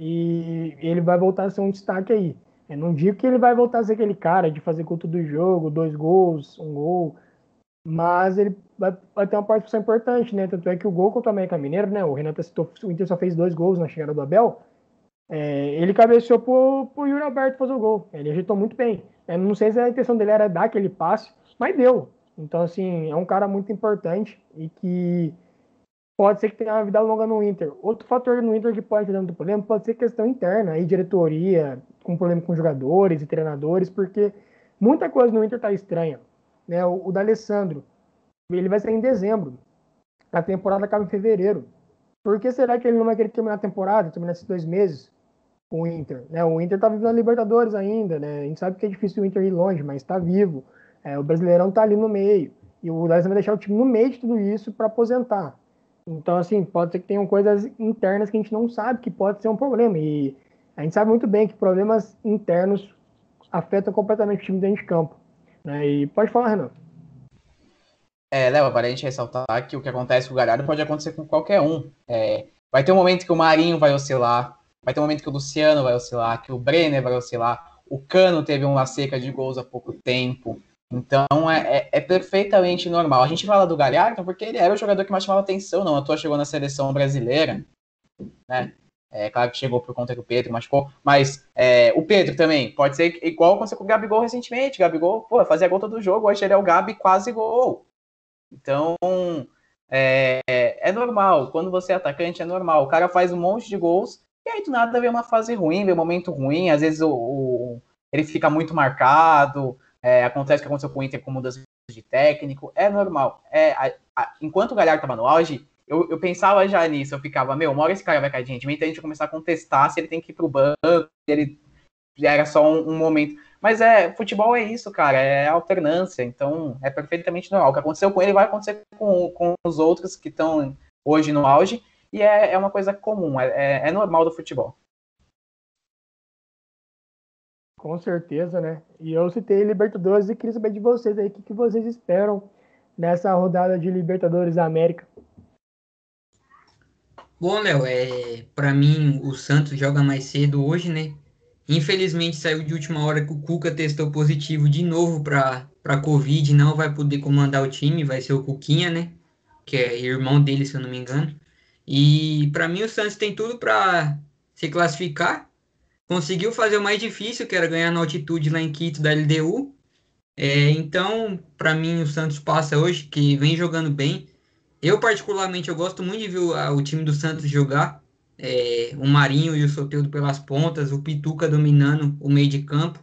e ele vai voltar a ser um destaque aí. Eu não digo que ele vai voltar a ser aquele cara de fazer gol todo jogo, 2 gols, 1 gol, mas ele vai ter uma participação importante, né? Tanto é que o gol contra o América Mineiro, né? O Renato citou, o Inter só fez 2 gols na chegada do Abel. Ele cabeceou pro Yuri Alberto fazer o gol. Ele ajeitou muito bem. Eu não sei se a intenção dele era dar aquele passe, mas deu. Então, assim, é um cara muito importante e que pode ser que tenha uma vida longa no Inter. Outro fator no Inter que pode ter dando problema pode ser questão interna, aí diretoria, com problema com jogadores e treinadores, porque muita coisa no Inter tá estranha. Né? O D'Alessandro, ele vai sair em dezembro. A temporada acaba em fevereiro. Por que será que ele não vai querer terminar a temporada, terminar esses 2 meses com o Inter? Né? O Inter tá vivendo a Libertadores ainda, né? A gente sabe que é difícil o Inter ir longe, mas tá vivo. O Brasileirão tá ali no meio. E o D'Alessandro vai deixar o time no meio de tudo isso para aposentar. Então, assim, pode ser que tenham coisas internas que a gente não sabe que pode ser um problema. E a gente sabe muito bem que problemas internos afetam completamente o time dentro de campo. Né? E pode falar, Renan.
Léo, para a gente ressaltar que o que acontece com o Galhardo pode acontecer com qualquer um. Vai ter um momento que o Marinho vai oscilar, vai ter um momento que o Luciano vai oscilar, que o Brenner vai oscilar, o Cano teve uma seca de gols há pouco tempo. Então é perfeitamente normal. A gente fala do Galhardo porque ele era o jogador que mais chamava atenção, não à toa chegou na seleção brasileira, né? Claro que chegou por conta que o Pedro machucou, mas o Pedro também pode ser igual aconteceu com o Gabigol recentemente. O Gabigol, fazia gol todo jogo, hoje ele é o Gabi quase gol. Então, é normal. Quando você é atacante, é normal. O cara faz um monte de gols e aí do nada vem uma fase ruim, vem um momento ruim. Às vezes ele fica muito marcado. Acontece o que aconteceu com o Inter com mudança de técnico. É normal. Enquanto o Galhardo estava no auge, eu pensava já nisso. Eu ficava, uma hora esse cara vai cair de rendimento, a gente vai começar a contestar se ele tem que ir pro banco, se ele era só um momento. Mas futebol é isso, cara, é alternância, então é perfeitamente normal. O que aconteceu com ele vai acontecer com os outros que estão hoje no auge, e é uma coisa comum, é normal do futebol.
Com certeza, né? E eu citei Libertadores e queria saber de vocês aí, o que vocês esperam nessa rodada de Libertadores da América?
Bom, Léo, para mim o Santos joga mais cedo hoje, né? Infelizmente saiu de última hora que o Cuca testou positivo de novo para Covid, não vai poder comandar o time, vai ser o Cuquinha, né? Que é irmão dele, se eu não me engano. E para mim o Santos tem tudo para se classificar. Conseguiu fazer o mais difícil, que era ganhar na altitude lá em Quito da LDU. Então, para mim o Santos passa hoje, que vem jogando bem. Eu, particularmente, eu gosto muito de ver o time do Santos jogar. O Marinho e o Soteldo pelas pontas, o Pituca dominando o meio de campo.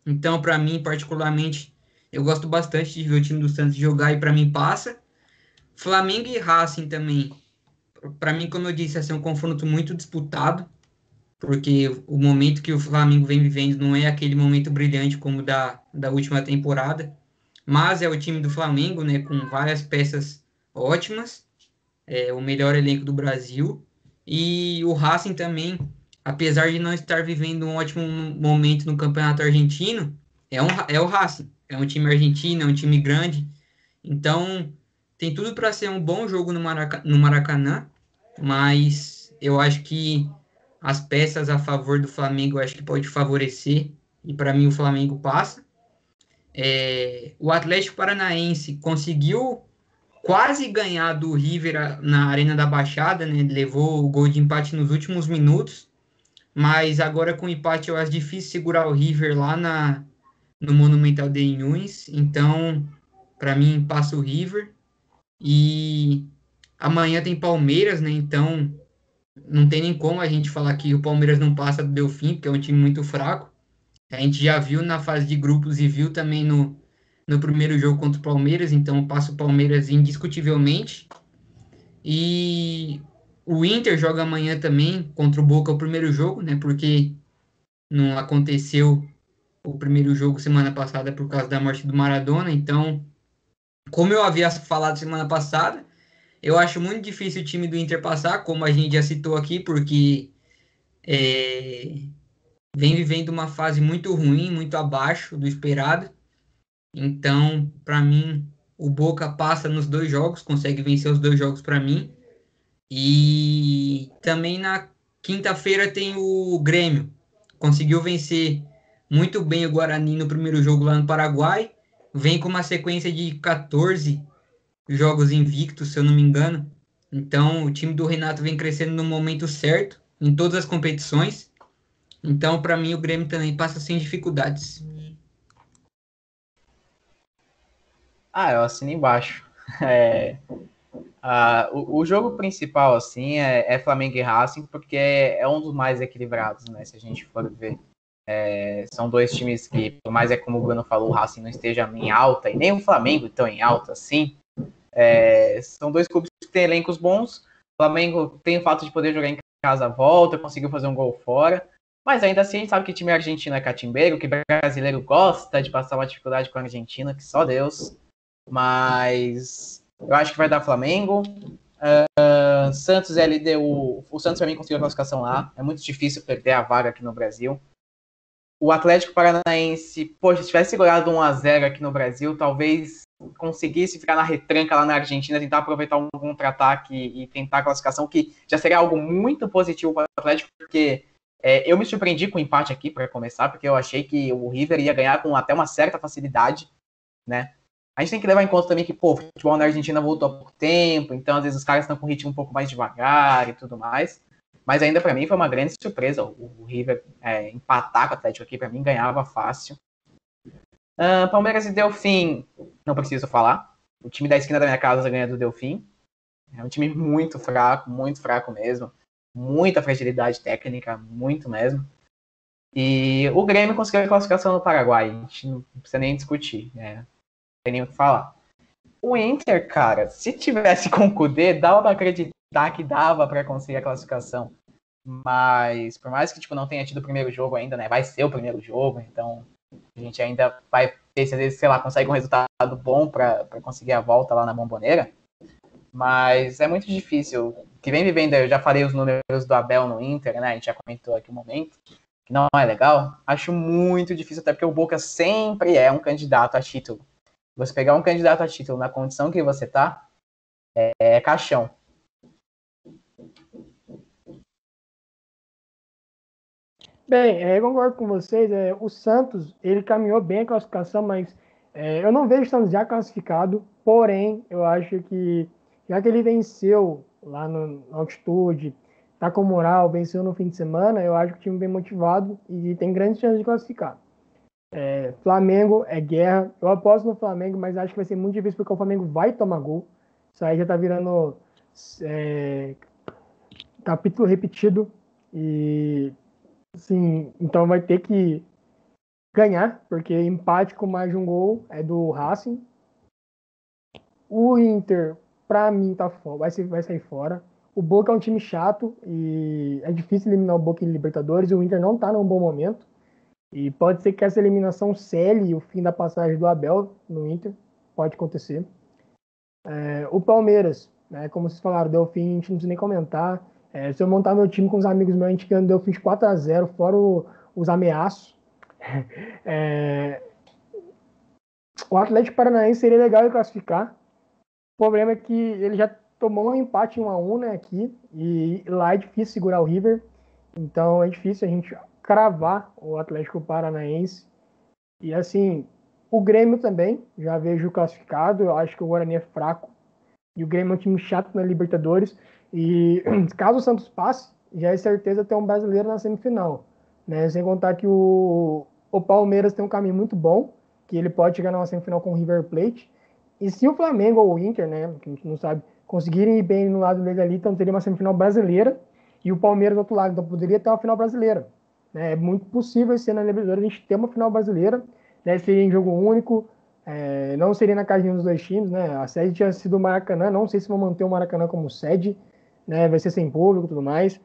Então, para mim, particularmente, eu gosto bastante de ver o time do Santos jogar e para mim passa. Flamengo e Racing também. Para mim, como eu disse, vai ser um confronto muito disputado, porque o momento que o Flamengo vem vivendo não é aquele momento brilhante como da última temporada, mas é o time do Flamengo, né, com várias peças ótimas, o melhor elenco do Brasil, e o Racing também, apesar de não estar vivendo um ótimo momento no Campeonato Argentino, é o Racing, é um time argentino, é um time grande, então tem tudo para ser um bom jogo no Maracanã, mas eu acho que as peças a favor do Flamengo eu acho que pode favorecer, e para mim o Flamengo passa. O Atlético Paranaense conseguiu quase ganhar do River na Arena da Baixada, né? Levou o gol de empate nos últimos minutos, mas agora com o empate eu acho difícil segurar o River lá no Monumental de Nunes, então para mim passa o River. E amanhã tem Palmeiras, né? Então não tem nem como a gente falar que o Palmeiras não passa do Delfim, porque é um time muito fraco. A gente já viu na fase de grupos e viu também no primeiro jogo contra o Palmeiras, então passa o Palmeiras indiscutivelmente. E o Inter joga amanhã também contra o Boca o primeiro jogo, né? Porque não aconteceu o primeiro jogo semana passada por causa da morte do Maradona. Então, como eu havia falado semana passada, eu acho muito difícil o time do Inter passar, como a gente já citou aqui, porque é, vem vivendo uma fase muito ruim, muito abaixo do esperado. Então, para mim, o Boca passa nos 2 jogos, consegue vencer os 2 jogos para mim. E também na quinta-feira tem o Grêmio. Conseguiu vencer muito bem o Guarani no primeiro jogo lá no Paraguai. Vem com uma sequência de 14 jogos invictos, se eu não me engano. Então, o time do Renato vem crescendo no momento certo, em todas as competições. Então, para mim, o Grêmio também passa sem dificuldades.
Eu assino embaixo. É, o jogo principal, assim, é Flamengo e Racing, porque é um dos mais equilibrados, né? Se a gente for ver. São dois times que, por mais como o Bruno falou, o Racing não esteja em alta, e nem o Flamengo estão em alta, assim. São dois clubes que têm elencos bons. O Flamengo tem o fato de poder jogar em casa, volta, conseguiu fazer um gol fora. Mas ainda assim, a gente sabe que time argentino é catimbeiro, que brasileiro gosta de passar uma dificuldade com a Argentina, que só Deus. Mas eu acho que vai dar Flamengo. Santos é líder. O Santos, para mim, conseguiu a classificação lá. É muito difícil perder a vaga aqui no Brasil. O Atlético Paranaense, poxa, se tivesse segurado 1-0 aqui no Brasil, talvez conseguisse ficar na retranca lá na Argentina, tentar aproveitar um contra-ataque e tentar a classificação, que já seria algo muito positivo para o Atlético, porque eu me surpreendi com o empate aqui, para começar, porque eu achei que o River ia ganhar com até uma certa facilidade, né? A gente tem que levar em conta também que, o futebol na Argentina voltou há pouco tempo, então às vezes os caras estão com um ritmo um pouco mais devagar e tudo mais. Mas ainda para mim foi uma grande surpresa o River empatar com o Atlético aqui, para mim ganhava fácil. Palmeiras e Delfim, não preciso falar. O time da esquina da minha casa ganha do Delfim. É um time muito fraco mesmo. Muita fragilidade técnica, muito mesmo. E o Grêmio conseguiu a classificação no Paraguai, a gente não precisa nem discutir, né? Não tem nem o que falar. O Inter, cara, se tivesse com o Kudê, dava para acreditar que dava para conseguir a classificação. Mas, por mais que não tenha tido o primeiro jogo ainda, né? Vai ser o primeiro jogo, então a gente ainda vai ver se às vezes, sei lá, consegue um resultado bom para conseguir a volta lá na Bombonera. Mas é muito difícil. O que vem vivendo, eu já falei os números do Abel no Inter, né? A gente já comentou aqui um momento, que não é legal. Acho muito difícil, até porque o Boca sempre é um candidato a título. Você pegar um candidato a título na condição que você tá, é caixão.
Bem, eu concordo com vocês. O Santos, ele caminhou bem a classificação, mas eu não vejo o Santos já classificado. Porém, eu acho que, já que ele venceu lá no altitude, tá com moral, venceu no fim de semana, eu acho que o time bem motivado e tem grandes chances de classificar. Flamengo é guerra. Eu aposto no Flamengo, mas acho que vai ser muito difícil porque o Flamengo vai tomar gol. Isso aí já tá virando capítulo repetido. E sim, então vai ter que ganhar, porque empate com mais de um gol é do Racing. O Inter, pra mim, vai sair fora. O Boca é um time chato e é difícil eliminar o Boca em Libertadores. O Inter não tá num bom momento. E pode ser que essa eliminação cele o fim da passagem do Abel no Inter. Pode acontecer. O Palmeiras, né, como vocês falaram, Delfim, a gente não precisa nem comentar. Se eu montar meu time com os amigos meus, a gente ganha o Delfim de 4-0, fora os ameaços. O Atlético Paranaense seria legal ele classificar. O problema é que ele já tomou um empate 1-1, né, aqui, e lá é difícil segurar o River. Então é difícil a gente cravar o Atlético Paranaense. E assim, o Grêmio também, já vejo classificado. Eu acho que o Guarani é fraco. E o Grêmio é um time chato na Libertadores. E caso o Santos passe, já é certeza ter um brasileiro na semifinal. Né? Sem contar que o Palmeiras tem um caminho muito bom, que ele pode chegar na semifinal com o River Plate. E se o Flamengo ou o Inter, né, que a gente não sabe, conseguirem ir bem no lado dele ali, então teria uma semifinal brasileira e o Palmeiras do outro lado. Então poderia ter uma final brasileira. Né? É muito possível esse ano na Libertadores a gente ter uma final brasileira, né? Seria em jogo único, não seria na casa de nenhum dos dois times, né? A sede tinha sido o Maracanã, não sei se vão manter o Maracanã como sede, né? Vai ser sem público e tudo mais.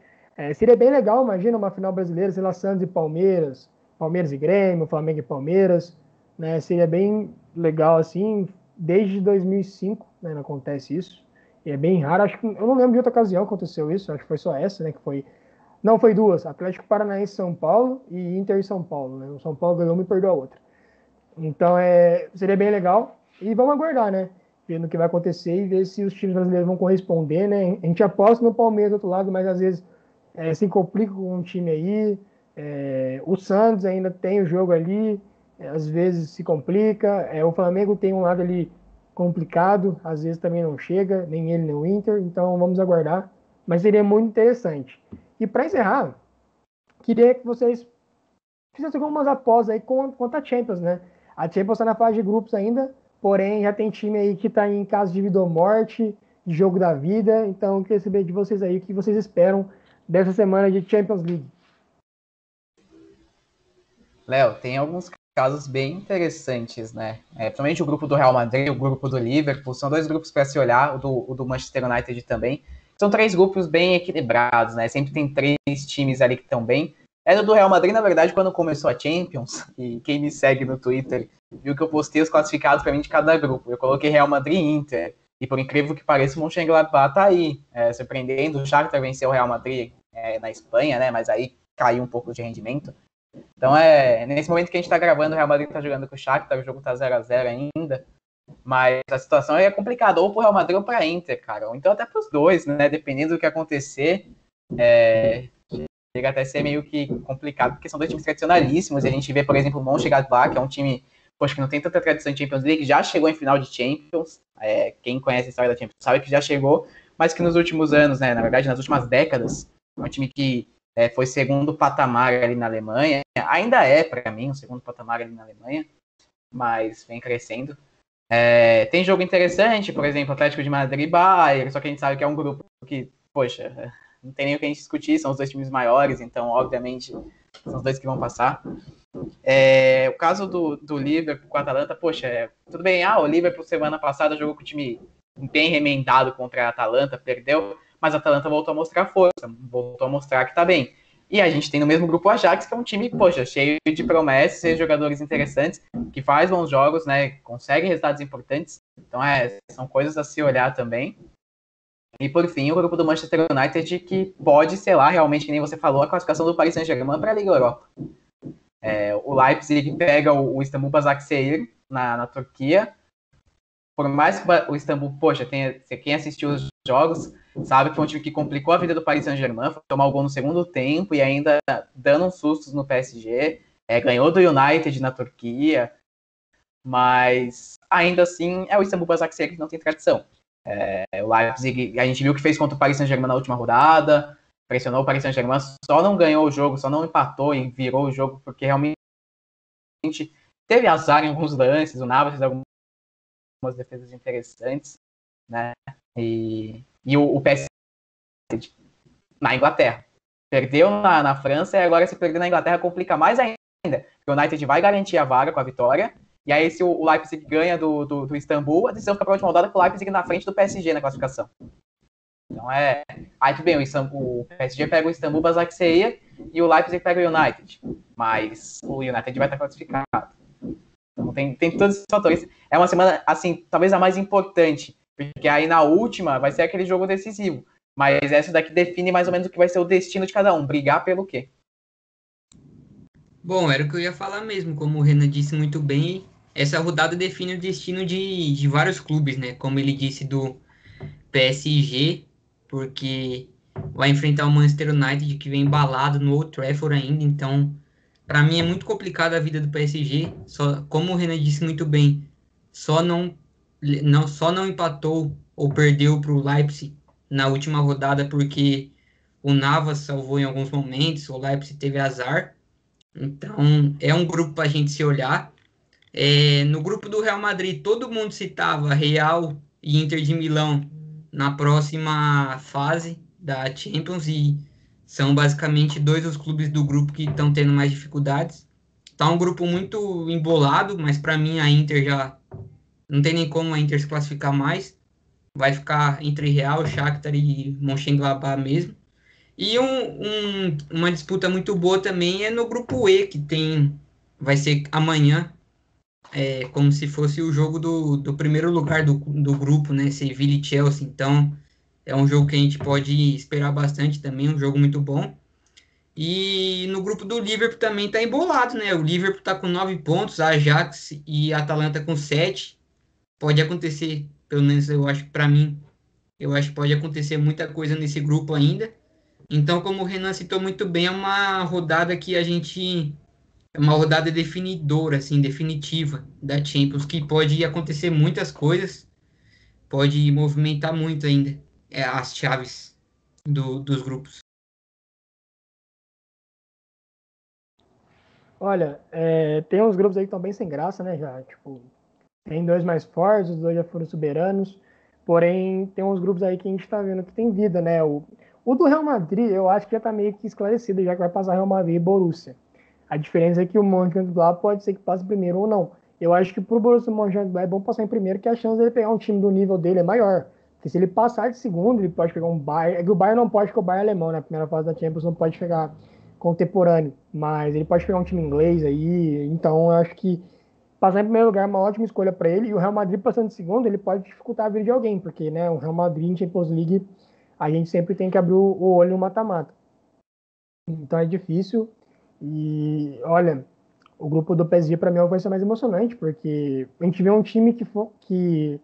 Seria bem legal, imagina uma final brasileira, sei lá, Santos e Palmeiras, Palmeiras e Grêmio, Flamengo e Palmeiras, né? Seria bem legal assim, desde 2005, né, não acontece isso. E é bem raro, acho que eu não lembro de outra ocasião que aconteceu isso, acho que foi só essa, né, que foi. Não, foi duas, Atlético Paranaense São Paulo e Inter São Paulo, né? O São Paulo ganhou uma e perdeu a outra. Então, seria bem legal. E vamos aguardar, né? Vendo o que vai acontecer e ver se os times brasileiros vão corresponder, né? A gente aposta no Palmeiras do outro lado, mas às vezes se complica com um time aí. O Santos ainda tem o jogo ali, às vezes se complica. O Flamengo tem um lado ali complicado, às vezes também não chega, nem ele nem o Inter. Então vamos aguardar. Mas seria muito interessante. E para encerrar, queria que vocês fizessem algumas apostas aí quanto a Champions, né? A Champions está na fase de grupos ainda, porém já tem time aí que está em caso de vida ou morte, de jogo da vida. Então eu queria saber de vocês aí o que vocês esperam dessa semana de Champions League.
Léo, tem alguns casos bem interessantes, né? Principalmente o grupo do Real Madrid, o grupo do Liverpool, são dois grupos para se olhar, o do Manchester United também. São três grupos bem equilibrados, né? Sempre tem três times ali que estão bem. Era do Real Madrid, na verdade, quando começou a Champions, e quem me segue no Twitter viu que eu postei os classificados para mim de cada grupo. Eu coloquei Real Madrid e Inter, e por incrível que pareça, o Mönchengladbach tá aí, surpreendendo. O Shakhtar venceu o Real Madrid na Espanha, né? Mas aí caiu um pouco de rendimento. Então, nesse momento que a gente está gravando, o Real Madrid está jogando com o Shakhtar, o jogo está 0-0 ainda, mas a situação é complicada, ou para o Real Madrid ou para a Inter, cara, ou então até para os dois, né, dependendo do que acontecer, chega até a ser meio que complicado, porque são dois times tradicionalíssimos, e a gente vê, por exemplo, o Mönchengladbach, que é um time, poxa, que não tem tanta tradição de Champions League, já chegou em final de Champions, quem conhece a história da Champions sabe que já chegou, mas que nos últimos anos, né, na verdade, nas últimas décadas, é um time que foi segundo patamar ali na Alemanha, ainda para mim, o segundo patamar ali na Alemanha, mas vem crescendo. Tem jogo interessante, por exemplo, Atlético de Madrid e Bayern, só que a gente sabe que é um grupo que, poxa, não tem nem o que a gente discutir, são os dois times maiores, então, obviamente, são os dois que vão passar. O caso do Liverpool com o Atalanta, poxa, tudo bem, o Liverpool semana passada jogou com o time bem remendado contra a Atalanta, perdeu, mas a Atalanta voltou a mostrar força, voltou a mostrar que tá bem. E a gente tem no mesmo grupo o Ajax, que é um time, poxa, cheio de promessas, cheio de jogadores interessantes, que faz bons jogos, né, consegue resultados importantes. Então, são coisas a se olhar também. E, por fim, o grupo do Manchester United, que pode ser lá, realmente, que nem você falou, a classificação do Paris Saint-Germain para a Liga Europa. O Leipzig pega o Istanbul Başakşehir na Turquia. Por mais que o Istanbul, poxa, quem assistiu os jogos sabe que foi um time que complicou a vida do Paris Saint-Germain, foi tomar o gol no segundo tempo e ainda dando uns sustos no PSG, ganhou do United na Turquia, mas ainda assim é o Istanbul Başakşehir que não tem tradição. O Leipzig, a gente viu o que fez contra o Paris Saint-Germain na última rodada, pressionou o Paris Saint-Germain, só não ganhou o jogo, só não empatou e virou o jogo, porque realmente teve azar em alguns lances, o Navas fez algumas defesas interessantes, né? E o PSG na Inglaterra. Perdeu na França e agora se perder na Inglaterra complica mais ainda. Porque o United vai garantir a vaga com a vitória. E aí se o Leipzig ganha do Istambul, a decisão fica para a última rodada com o Leipzig na frente do PSG na classificação. Então aí tudo bem, o PSG pega o Istanbul Başakşehir e o Leipzig pega o United. Mas o United vai estar classificado. Então tem todos esses fatores. É uma semana, assim, talvez a mais importante. Porque aí na última vai ser aquele jogo decisivo. Mas essa daqui define mais ou menos o que vai ser o destino de cada um. Brigar pelo quê?
Bom, era o que eu ia falar mesmo. Como o Renan disse muito bem, essa rodada define o destino de vários clubes, né? Como ele disse do PSG, porque vai enfrentar o Manchester United, que vem embalado no Old Trafford ainda. Então, para mim é muito complicada a vida do PSG. Como o Renan disse muito bem, só não empatou ou perdeu para o Leipzig na última rodada porque o Navas salvou em alguns momentos, o Leipzig teve azar. Então, é um grupo para a gente se olhar. No grupo do Real Madrid, todo mundo citava Real e Inter de Milão na próxima fase da Champions e são basicamente dois os clubes do grupo que estão tendo mais dificuldades. Tá um grupo muito embolado, mas para mim a Inter já não tem nem como a Inter se classificar mais. Vai ficar entre Real, Shakhtar e Mönchengladbach mesmo. E uma disputa muito boa também é no grupo E, que vai ser amanhã, como se fosse o jogo do primeiro lugar do grupo, né? Sevilla e Chelsea. Então, é um jogo que a gente pode esperar bastante também, um jogo muito bom. E no grupo do Liverpool também tá embolado, né? O Liverpool tá com 9 pontos, a Ajax e a Atalanta com 7. Pode acontecer, pelo menos eu acho que para mim, eu acho que pode acontecer muita coisa nesse grupo ainda. Então, como o Renan citou muito bem, é uma rodada que é uma rodada definidora, assim, definitiva da Champions, que pode acontecer muitas coisas, pode movimentar muito ainda as chaves dos grupos.
Olha, tem uns grupos aí que estão bem sem graça, né? Já, tipo, tem dois mais fortes, os dois já foram soberanos. Porém, tem uns grupos aí que a gente está vendo que tem vida, né? O do Real Madrid, eu acho que já está meio que esclarecido, já que vai passar Real Madrid e Borussia. A diferença é que o Mönchengladbach pode ser que passe primeiro ou não. Eu acho que pro Borussia Mönchengladbach é bom passar em primeiro, que a chance dele pegar um time do nível dele é maior. Porque se ele passar de segundo, ele pode pegar um Bayern. É que o Bayern não pode, porque o Bayern é alemão, né? A primeira fase da Champions não pode pegar contemporâneo. Mas ele pode pegar um time inglês aí. Então eu acho que passar em primeiro lugar é uma ótima escolha para ele. E o Real Madrid passando em segundo, ele pode dificultar a vida de alguém. Porque, né, o Real Madrid em Champions League, a gente sempre tem que abrir o olho no mata-mata. Então é difícil. E olha, o grupo do PSG para mim vai ser mais emocionante, porque a gente vê um time que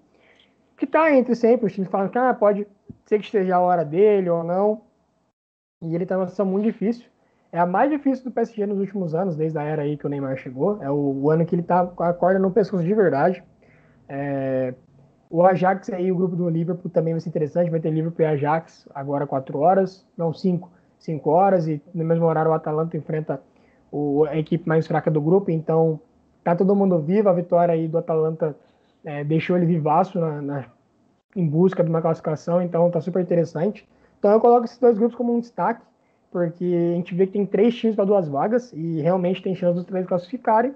tá entre sempre, os times falam que pode ser que esteja a hora dele ou não, e ele tá numa situação muito difícil. É a mais difícil do PSG nos últimos anos, desde a era aí que o Neymar chegou. É o ano que ele tá com a corda no pescoço de verdade. O Ajax aí, o grupo do Liverpool também vai ser interessante. Vai ter Liverpool e Ajax agora 4 horas, não 5 horas, e no mesmo horário o Atalanta enfrenta a equipe mais fraca do grupo. Então tá todo mundo vivo. A vitória aí do Atalanta deixou ele vivaço em busca de uma classificação, então tá super interessante. Então eu coloco esses dois grupos como um destaque, porque a gente vê que tem 3 times para 2 vagas e realmente tem chance dos 3 classificarem.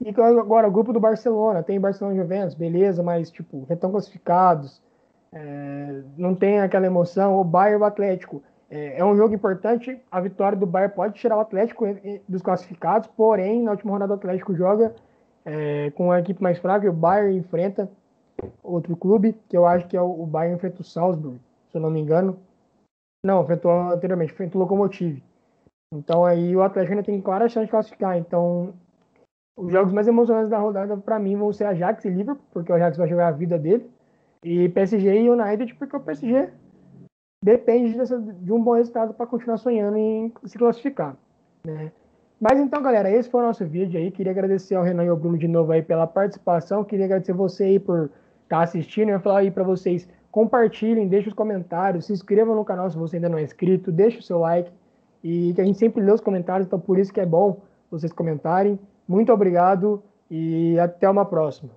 E agora, o grupo do Barcelona, tem Barcelona e Juventus, beleza, mas, tipo, já estão classificados, não tem aquela emoção. O Bayern e o Atlético, é um jogo importante, a vitória do Bayern pode tirar o Atlético dos classificados, porém, na última rodada o Atlético joga com a equipe mais fraca e o Bayern enfrenta outro clube, que eu acho que é o Bayern enfrenta o Salzburg, se eu não me engano. Não, enfrentou anteriormente, enfrentou o Lokomotiv. Então aí o Atlético ainda tem clara chance de classificar, então os jogos mais emocionantes da rodada, para mim, vão ser Ajax e Liverpool, porque o Ajax vai jogar a vida dele, e PSG e United, porque o PSG depende de um bom resultado para continuar sonhando em se classificar, né? Mas então, galera, esse foi o nosso vídeo aí. Queria agradecer ao Renan e ao Bruno de novo aí pela participação. Queria agradecer você aí por estar assistindo. Eu ia falar aí para vocês, compartilhem, deixem os comentários, se inscrevam no canal se você ainda não é inscrito, deixe o seu like, e que a gente sempre lê os comentários, então por isso que é bom vocês comentarem. Muito obrigado e até uma próxima.